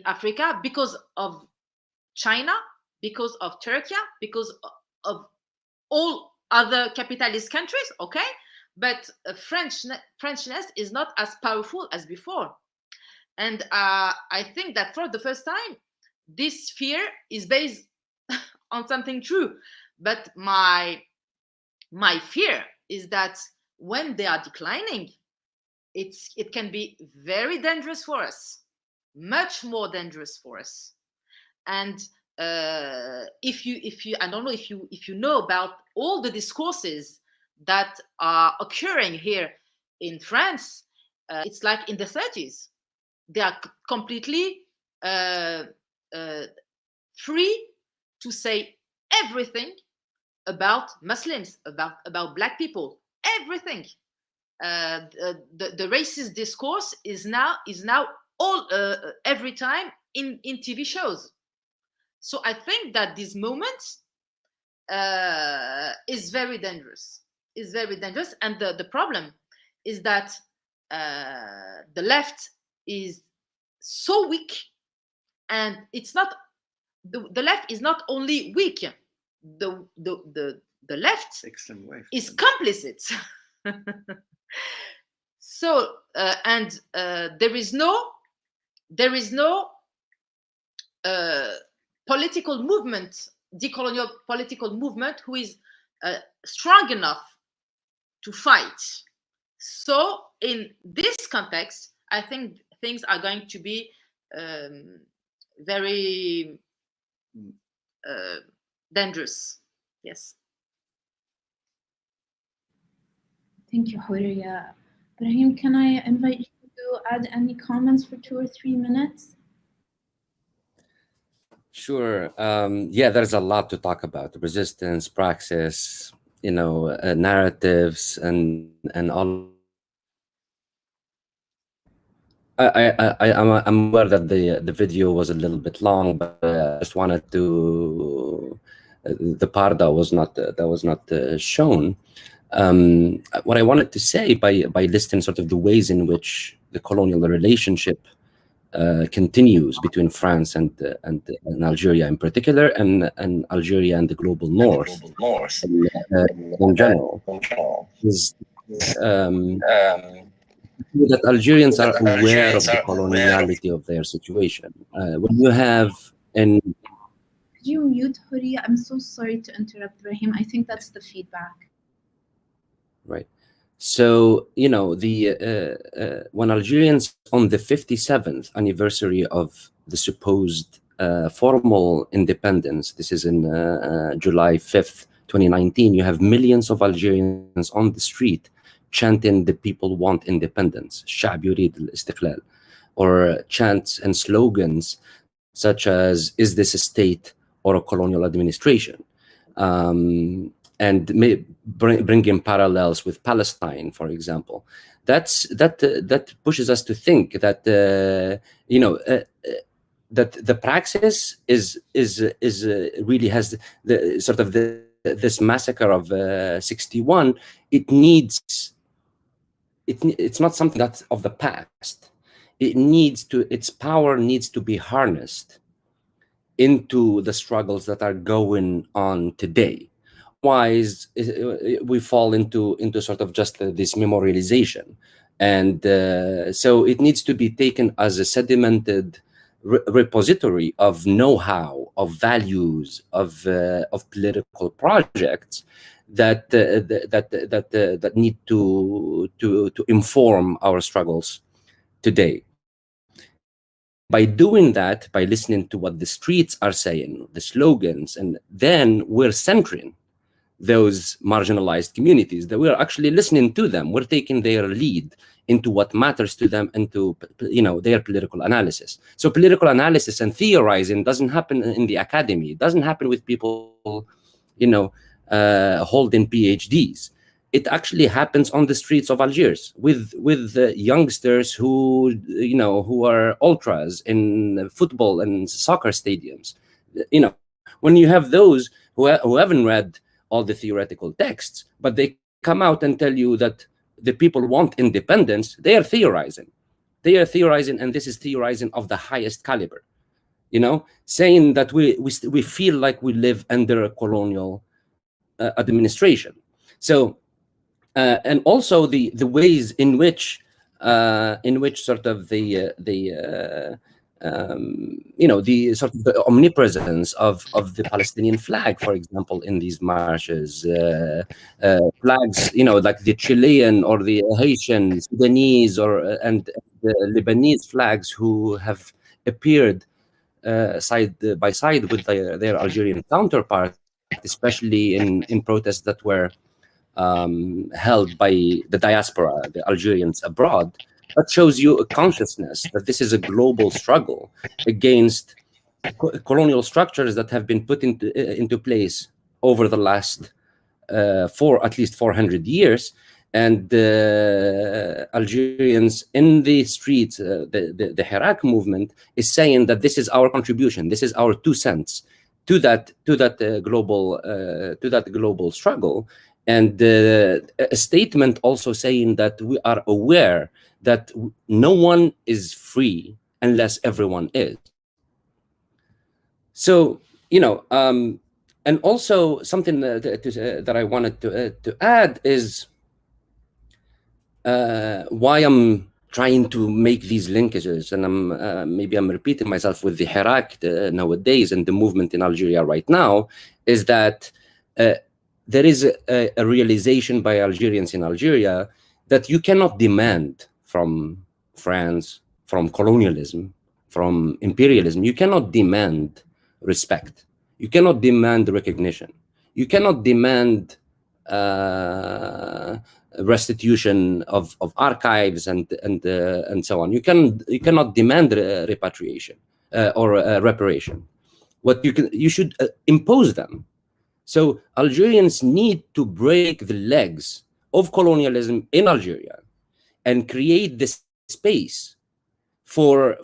Africa because of China, because of Turkey, because of all other capitalist countries, okay? But Frenchness is not as powerful as before. And I think that for the first time, this fear is based on something true. But my fear is that when they are declining, it can be very dangerous for us, much more dangerous for us. And if you I don't know if you know about all the discourses that are occurring here in France, it's like in the 30s. They are completely free to say everything about Muslims, about Black people, everything. The racist discourse is now all every time in TV shows. So I think that this moment is very dangerous. Is very dangerous, and the problem is that the left is so weak, and it's not the left is not only weak. The left is complicit. So and there is no political movement, decolonial political movement, who is strong enough to fight. So in this context, I think things are going to be very dangerous. Yes. Thank you, Houria. Brahim, can I invite you to add any comments for 2 or 3 minutes? Sure. Yeah, there's a lot to talk about: resistance, praxis, narratives, and all. I'm aware that the video was a little bit long, but I just wanted to the part that was not shown. What I wanted to say by listing sort of the ways in which the colonial relationship continues between France and Algeria in particular, and Algeria and the global north in general, is that Algerians are aware of the coloniality of their situation. When you have Could you mute Houria? I'm so sorry to interrupt, Brahim. I think that's the feedback. Right. So, when Algerians, on the 57th anniversary of the supposed formal independence, this is in July 5th, 2019, you have millions of Algerians on the street chanting "The people want independence," "الشعب يريد الاستقلال," or chants and slogans such as "Is this a state or a colonial administration?" And bring in parallels with Palestine, for example. That pushes us to think that that the praxis is really has the sort of this massacre of 61. It's not something that's of the past. Its power needs to be harnessed into the struggles that are going on today. Otherwise, we fall into sort of just this memorialization, and so it needs to be taken as a sedimented repository of know-how, of values, of political projects that need to inform our struggles today. By doing that, by listening to what the streets are saying, the slogans, and then we're centering those marginalized communities, that we're actually listening to them. We're taking their lead into what matters to them, into their political analysis. So political analysis and theorizing doesn't happen in the academy. It doesn't happen with people holding PhDs. It actually happens on the streets of Algiers with youngsters who are ultras in football and soccer stadiums. When you have those who haven't read all the theoretical texts, but they come out and tell you that the people want independence, they are theorizing. They are theorizing, and this is theorizing of the highest caliber. Saying that we feel like we live under a colonial administration. So. And also the ways in which sort of the sort of the omnipresence of the Palestinian flag, for example, in these marches, flags, like the Chilean or the Haitian, Sudanese, and the Lebanese flags who have appeared side by side with their Algerian counterparts, especially in protests that were held by the diaspora, the Algerians abroad. That shows you a consciousness that this is a global struggle against colonial structures that have been put into place over the last at least 400 years. And Algerians in the streets, the Hirak movement is saying that this is our contribution, this is our 2 cents to that global struggle. And a statement also saying that we are aware that no one is free unless everyone is. So, and also something that I wanted to add is why I'm trying to make these linkages, and maybe I'm repeating myself with the Hirak nowadays and the movement in Algeria right now, is that there is a realization by Algerians in Algeria that you cannot demand from France, from colonialism, from imperialism, you cannot demand respect. You cannot demand recognition. You cannot demand restitution of archives and so on. You cannot demand repatriation or reparation. You should impose them. So Algerians need to break the legs of colonialism in Algeria and create this space for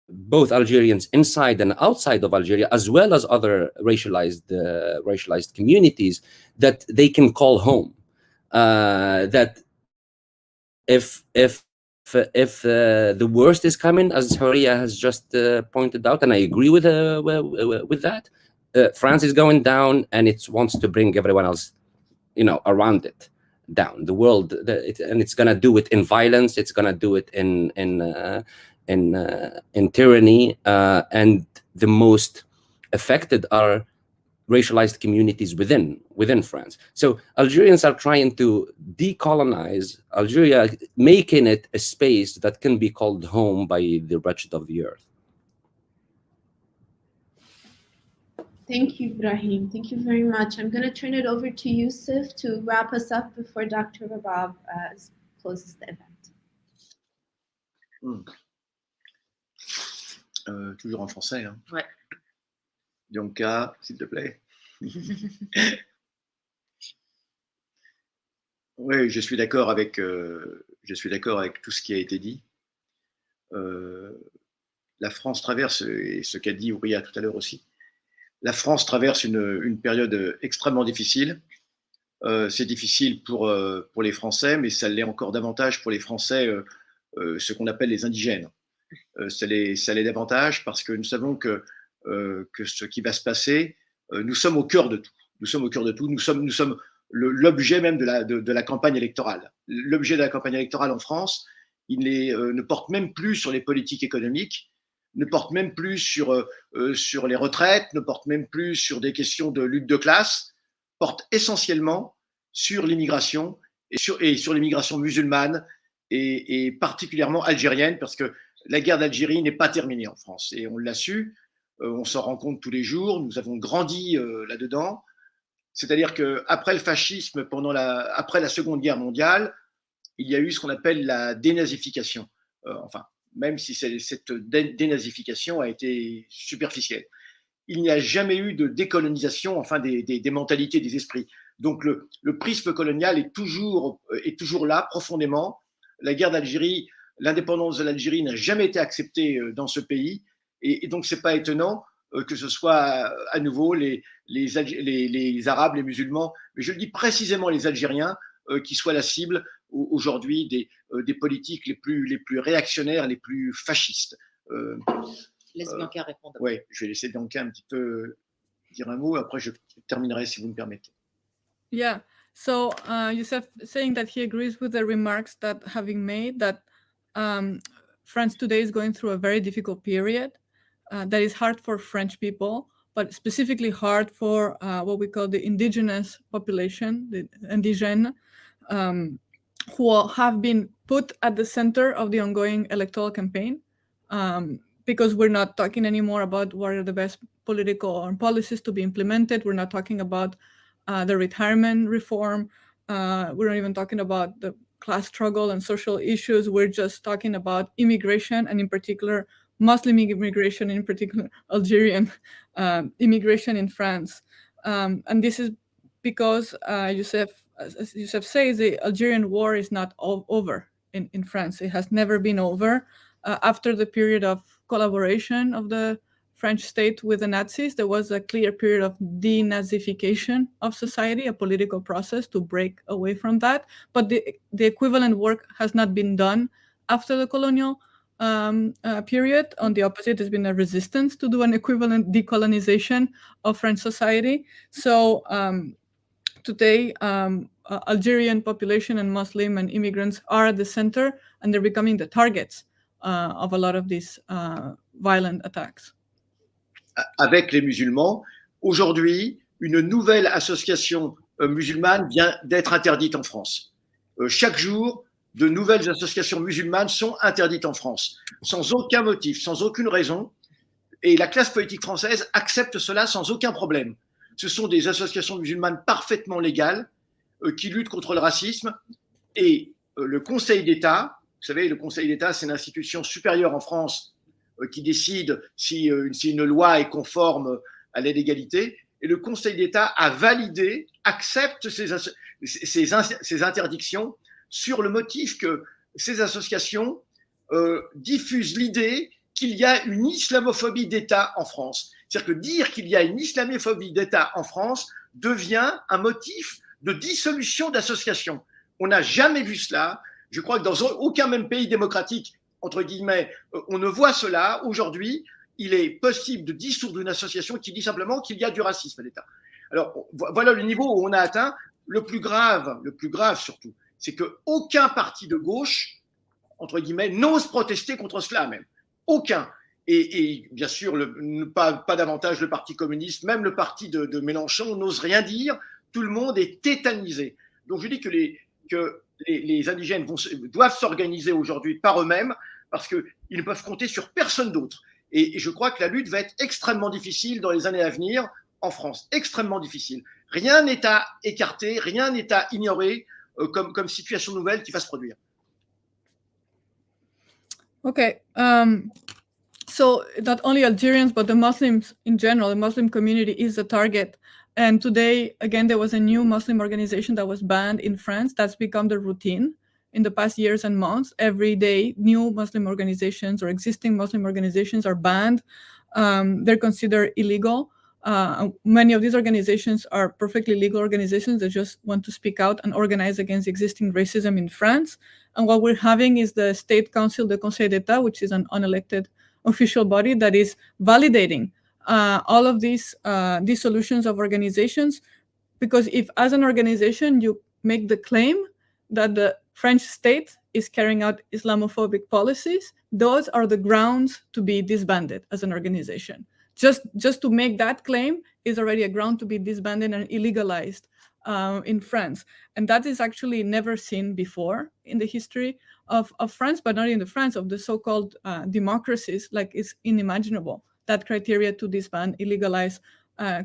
both Algerians inside and outside of Algeria, as well as other racialized communities that they can call home. That if the worst is coming, as Houria has just pointed out, and I agree with that, France is going down, and it wants to bring everyone else, around it down. The world, and it's gonna do it in violence. It's gonna do it in tyranny, and the most affected are racialized communities within France. So Algerians are trying to decolonize Algeria, making it a space that can be called home by the wretched of the earth. Thank you, Brahim. Thank you very much. I'm going to turn it over to Youssef to wrap us up before Dr. Rabab closes the event. Toujours en français. Hein. Ouais. Blanca, s'il te plaît. Oui, je suis d'accord avec tout ce qui a été dit. La France traverse, et ce qu'a dit Houria tout à l'heure aussi, la France traverse une période extrêmement difficile. C'est difficile pour les Français, mais ça l'est encore davantage pour les Français, ce qu'on appelle les indigènes. Ça l'est davantage parce que nous savons que ce qui va se passer, nous sommes au cœur de tout. Nous sommes au cœur de tout. Nous sommes l'objet même de la campagne électorale. L'objet de la campagne électorale en France, il ne porte même plus sur les politiques économiques, ne porte même plus sur les retraites, ne porte même plus sur des questions de lutte de classe, porte essentiellement sur l'immigration et sur l'immigration musulmane et particulièrement algérienne, parce que la guerre d'Algérie n'est pas terminée en France et on l'a su, on s'en rend compte tous les jours, nous avons grandi là-dedans. C'est-à-dire qu'après le fascisme, après la Seconde Guerre mondiale, il y a eu ce qu'on appelle la dénazification. Même si cette dénazification a été superficielle. Il n'y a jamais eu de décolonisation, des mentalités, des esprits. Donc le prisme colonial est toujours là, profondément. La guerre d'Algérie, l'indépendance de l'Algérie n'a jamais été acceptée dans ce pays. Et donc, ce n'est pas étonnant que ce soit à nouveau les Arabes, les musulmans, mais je le dis précisément les Algériens, qui soient la cible aujourd'hui des politiques les plus réactionnaires, les plus fascistes. Laisse Blanca répondre. Oui, je vais laisser Blanca un petit peu dire un mot, après je terminerai si vous me permettez. Yeah, so Youssef saying that he agrees with the remarks that having made that France today is going through a very difficult period that is hard for French people, but specifically hard for what we call the indigenous population, the indigènes, who have been put at the center of the ongoing electoral campaign, because we're not talking anymore about what are the best political policies to be implemented. We're not talking about the retirement reform. We're not even talking about the class struggle and social issues. We're just talking about immigration, and in particular, Muslim immigration, in particular, Algerian immigration in France. And this is because, as Youssef says, the Algerian war is not over in France. It has never been over. After the period of collaboration of the French state with the Nazis, there was a clear period of denazification of society, a political process to break away from that. But the equivalent work has not been done after the colonial period. On the opposite, there's been a resistance to do an equivalent decolonization of French society. So today, Algerian population and Muslim and immigrants are at the center, and they're becoming the targets of a lot of these violent attacks. Avec les musulmans, aujourd'hui, une nouvelle association musulmane vient d'être interdite en France. Chaque jour, de nouvelles associations musulmanes sont interdites en France, sans aucun motif, sans aucune raison, et la classe politique française accepte cela sans aucun problème. Ce sont des associations musulmanes parfaitement légales qui luttent contre le racisme, et le Conseil d'État, vous savez, le Conseil d'État, c'est l'institution supérieure en France qui décide si une loi est conforme à la légalité. Et le Conseil d'État a validé, accepte ces interdictions sur le motif que ces associations diffusent l'idée qu'il y a une islamophobie d'État en France. C'est-à-dire que dire qu'il y a une islamophobie d'État en France devient un motif de dissolution d'associations. On n'a jamais vu cela. Je crois que dans aucun même pays démocratique, entre guillemets, on ne voit cela. Aujourd'hui, il est possible de dissoudre une association qui dit simplement qu'il y a du racisme à l'État. Alors, voilà le niveau où on a atteint. Le plus grave surtout, c'est qu'aucun parti de gauche, entre guillemets, n'ose protester contre cela même. Aucun. Et bien sûr, pas davantage le Parti communiste, même le parti de Mélenchon n'ose rien dire. Tout le monde est tétanisé. Donc je dis que les indigènes doivent s'organiser aujourd'hui par eux-mêmes parce qu'ils ne peuvent compter sur personne d'autre. Et je crois que la lutte va être extrêmement difficile dans les années à venir en France. Extrêmement difficile. Rien n'est à écarter, rien n'est à ignorer comme situation nouvelle qui va se produire. Okay. So not only Algerians, but the Muslims in general, the Muslim community is the target. And today, again, there was a new Muslim organization that was banned in France. That's become the routine in the past years and months. Every day, new Muslim organizations or existing Muslim organizations are banned. They're considered illegal. Many of these organizations are perfectly legal organizations that just want to speak out and organize against existing racism in France. And what we're having is the State Council, the Conseil d'État, which is an unelected official body that is validating all of these dissolutions of organizations. Because if, as an organization, you make the claim that the French state is carrying out Islamophobic policies, those are the grounds to be disbanded as an organization. Just to make that claim is already a ground to be disbanded and illegalized in France. And that is actually never seen before in the history of France, but not in the France of the so-called democracies. Like, it's unimaginable, that criteria to disband, illegalize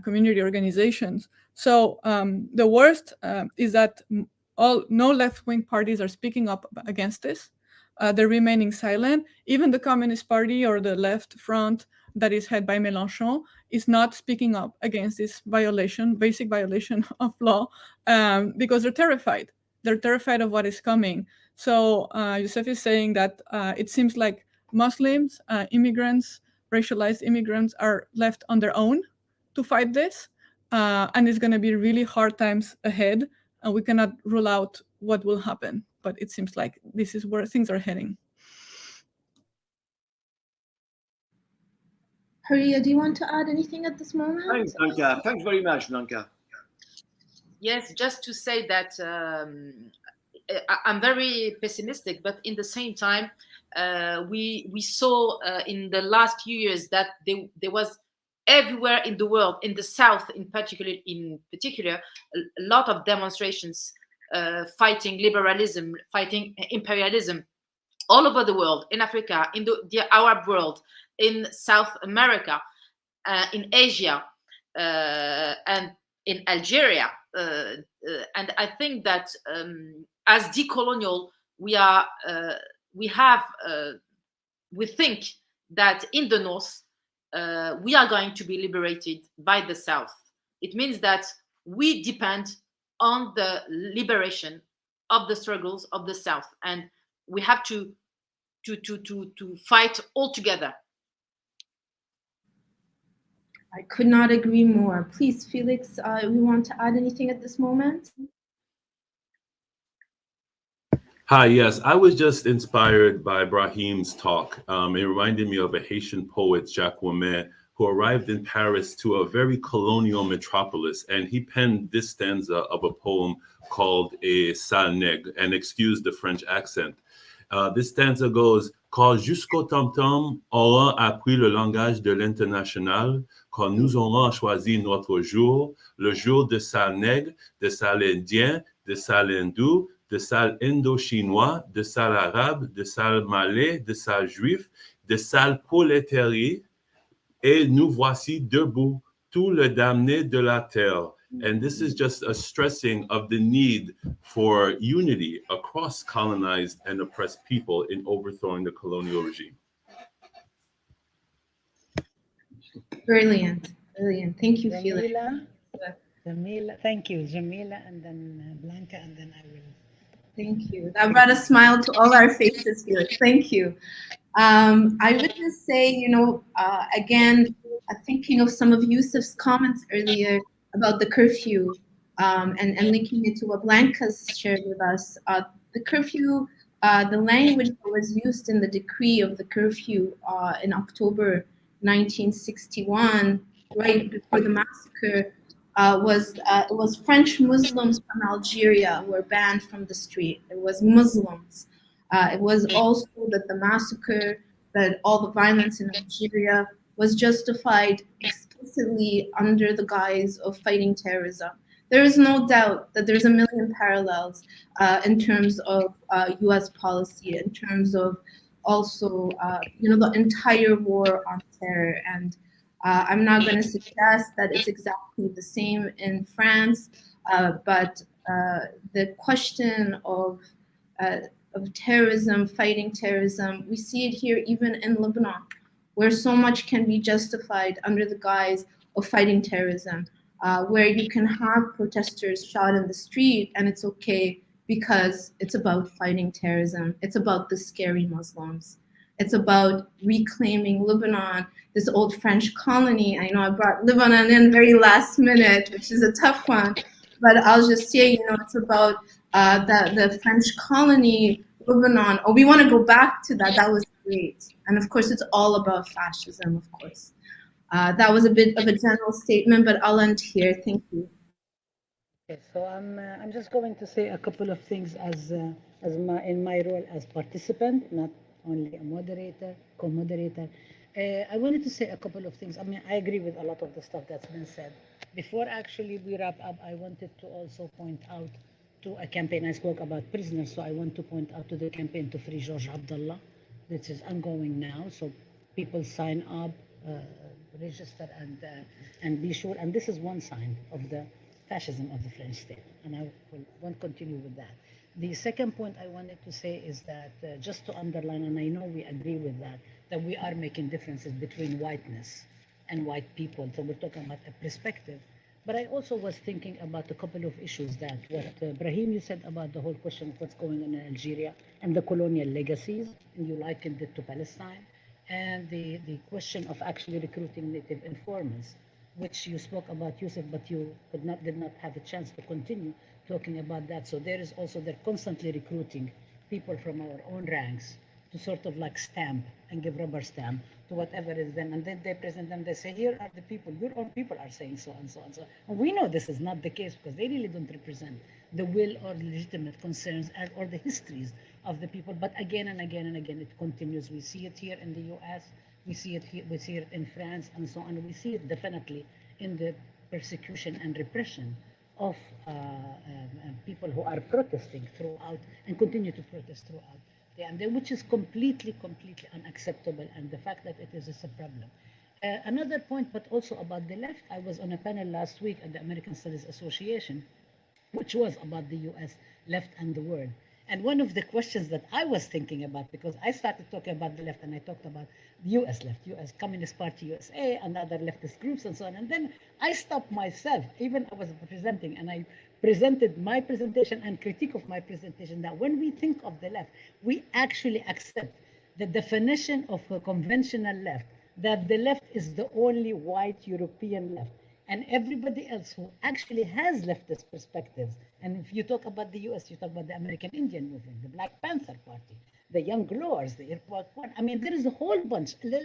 community organizations. So the worst is that no left-wing parties are speaking up against this. They're remaining silent. Even the Communist Party or the Left Front that is head by Mélenchon is not speaking up against this basic violation of law, because they're terrified. They're terrified of what is coming. So Youssef is saying that it seems like Muslims, immigrants, racialized immigrants are left on their own to fight this. And it's going to be really hard times ahead. And we cannot rule out what will happen. But it seems like this is where things are heading. Houria, do you want to add anything at this moment? Thanks, Blanca. Thanks very much, Blanca. Yes, just to say that I'm very pessimistic, but in the same time, we saw in the last few years that there was everywhere in the world, in the South in particular, a lot of demonstrations fighting liberalism, fighting imperialism, all over the world, in Africa, in the Arab world, in South America, in Asia, and in Algeria. And I think that as decolonial, we think that in the North, we are going to be liberated by the South. It means that we depend on the liberation of the struggles of the South, and we have to fight all together. I could not agree more. Please, Felix, we want to add anything at this moment? Hi, yes, I was just inspired by Brahim's talk. It reminded me of a Haitian poet, Jacques Ouimet, who arrived in Paris to a very colonial metropolis, and he penned this stanza of a poem called A Sale Nègre, and excuse the French accent. This stanza goes, quand jusqu'au tom-tom aura appris le langage de l'international, quand nous aurons choisi notre jour, le jour de sale nègre, de sale indien, de sale hindou, de sale indo-chinois, de sale arabe, de sale malais, de sale juif, de sale prolétaire, et nous voici debout, tout le damné de la terre. And this is just a stressing of the need for unity across colonized and oppressed people in overthrowing the colonial regime. Brilliant, brilliant. Thank you, Felix. Jamila, thank you, Jamila, and then Blanca, and then I will. Thank you. That brought a smile to all our faces, Felix. Thank you. I would just say, again, thinking of some of Youssef's comments earlier about the curfew, and linking it to what Blanca's shared with us. The curfew, the language that was used in the decree of the curfew in October 1961, right before the massacre, it was French Muslims from Algeria who were banned from the street. It was Muslims. It was also that the massacre, that all the violence in Algeria was justified explicitly under the guise of fighting terrorism. There is no doubt that there's a million parallels in terms of U.S. policy, in terms of also, the entire war on terror. And I'm not going to suggest that it's exactly the same in France, but the question of terrorism, fighting terrorism, we see it here even in Lebanon, where so much can be justified under the guise of fighting terrorism, where you can have protesters shot in the street and it's okay because it's about fighting terrorism. It's about the scary Muslims. It's about reclaiming Lebanon, this old French colony. I know I brought Lebanon in very last minute, which is a tough one, but I'll just say, it's about the French colony, Lebanon. Oh, we want to go back to that. That was great. And of course, it's all about fascism, of course. That was a bit of a general statement, but I'll end here. Thank you. Okay, so I'm just going to say a couple of things in my role as participant, not only a moderator, co-moderator. I wanted to say a couple of things. I mean, I agree with a lot of the stuff that's been said. Before actually we wrap up, I wanted to also point out to a campaign. I spoke about prisoners, so I want to point out to the campaign to free George Abdullah, which is ongoing now. So people sign up, register, and be sure. And this is one sign of the fascism of the French state, and I won't continue with that. The second point I wanted to say is that just to underline, and I know we agree with that we are making differences between whiteness and white people. So we're talking about a perspective. But I also was thinking about a couple of issues that what Brahim, you said about the whole question of what's going on in Algeria and the colonial legacies, and you likened it to Palestine, and the question of actually recruiting native informants, which you spoke about, Youssef, but you did not have a chance to continue talking about that. So there is also, they're constantly recruiting people from our own ranks to sort of like stamp and give rubber stamp to whatever is them. And then they present them, they say, here are the people, your own people are saying so and so and so. And we know this is not the case because they really don't represent the will or legitimate concerns or the histories of the people. But again and again and again, it continues. We see it here in the US, we see it here, we see it in France and so on. We see it definitely in the persecution and repression of people who are protesting throughout and continue to protest throughout. And which is completely unacceptable, and the fact that it is a problem. Another point, but also about the left, I was on a panel last week at the American Studies Association, which was about the US left and the world. And one of the questions that I was thinking about, because I started talking about the left and I talked about the US left, US Communist Party USA and other leftist groups and so on. And then I stopped myself, even I was presenting, and I presented my presentation and critique of my presentation that when we think of the left, we actually accept the definition of a conventional left, that the left is the only white European left. And everybody else who actually has leftist perspectives, and if you talk about the US, you talk about the American Indian movement, the Black Panther Party, the Young Glowers, the Airport One. I mean, there is a whole bunch. The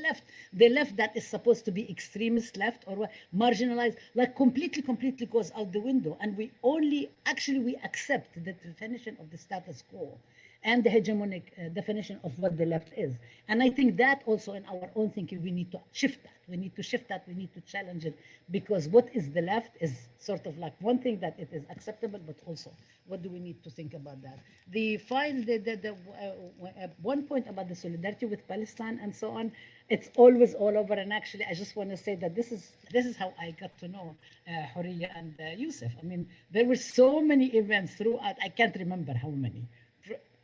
left that is supposed to be extremist left or marginalized, like completely goes out the window. And we only, actually, we accept the definition of the status quo and the hegemonic definition of what the left is. And I think that also in our own thinking, we need to shift that. We need to shift that, we need to challenge it, because what is the left is sort of like one thing that it is acceptable, but also what do we need to think about that? One point about the solidarity with Palestine and so on, it's always all over. And actually, I just want to say that this is how I got to know Houria and Youssef. I mean, there were so many events throughout, I can't remember how many.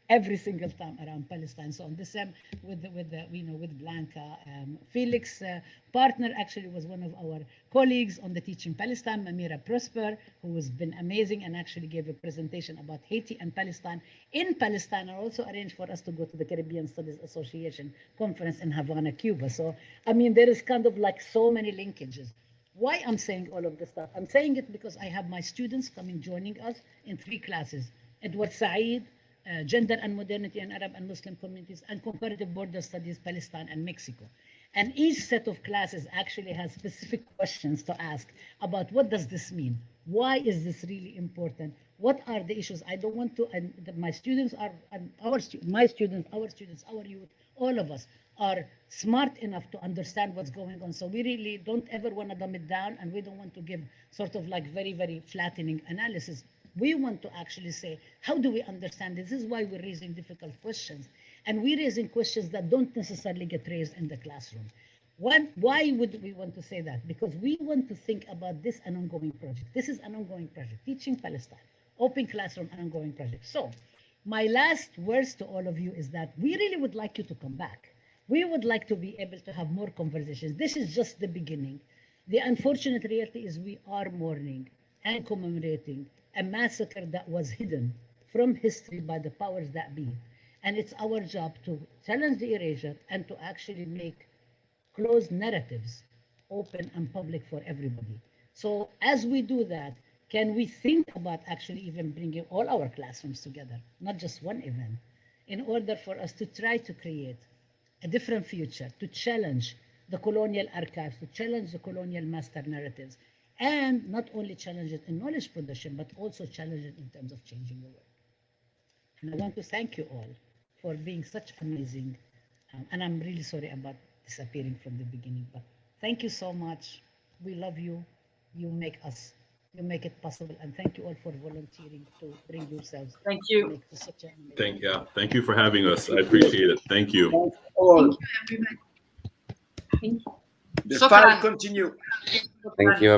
every single time around Palestine. So on the same with Blanca, Felix partner actually was one of our colleagues on the Teaching Palestine, Mamira Prosper, who has been amazing and actually gave a presentation about Haiti and Palestine in Palestine, and also arranged for us to go to the Caribbean Studies Association conference in Havana, Cuba. So I mean, there is kind of like so many linkages. Why I'm saying all of this stuff? I'm saying it because I have my students coming joining us in 3 classes: Edward Said, Gender and Modernity in Arab and Muslim Communities, and Comparative Border Studies, Palestine and Mexico. And each set of classes actually has specific questions to ask about what does this mean? Why is this really important? What are the issues? I don't want to, and my students are, and our students, our youth, all of us are smart enough to understand what's going on. So we really don't ever want to dumb it down, and we don't want to give sort of like very, very flattening analysis. We want to actually say, how do we understand this? This is why we're raising difficult questions. And we're raising questions that don't necessarily get raised in the classroom. Why would we want to say that? Because we want to think about this an ongoing project. This is an ongoing project. Teaching Palestine, Open Classroom, an ongoing project. So my last words to all of you is that we really would like you to come back. We would like to be able to have more conversations. This is just the beginning. The unfortunate reality is we are mourning and commemorating a massacre that was hidden from history by the powers that be. And it's our job to challenge the erasure and to actually make closed narratives open and public for everybody. So as we do that, can we think about actually even bringing all our classrooms together, not just one event, in order for us to try to create a different future, to challenge the colonial archives, to challenge the colonial master narratives, and not only challenge it in knowledge production, but also challenge it in terms of changing the world. And I want to thank you all for being such amazing, and I'm really sorry about disappearing from the beginning, but thank you so much. We love you. You make it possible, and thank you all for volunteering to bring yourselves. Thank you. Thank you for having us. I appreciate it. Thank you. Thank you all. Thank you, everybody. Thank you. The file continue. Thank you, everyone.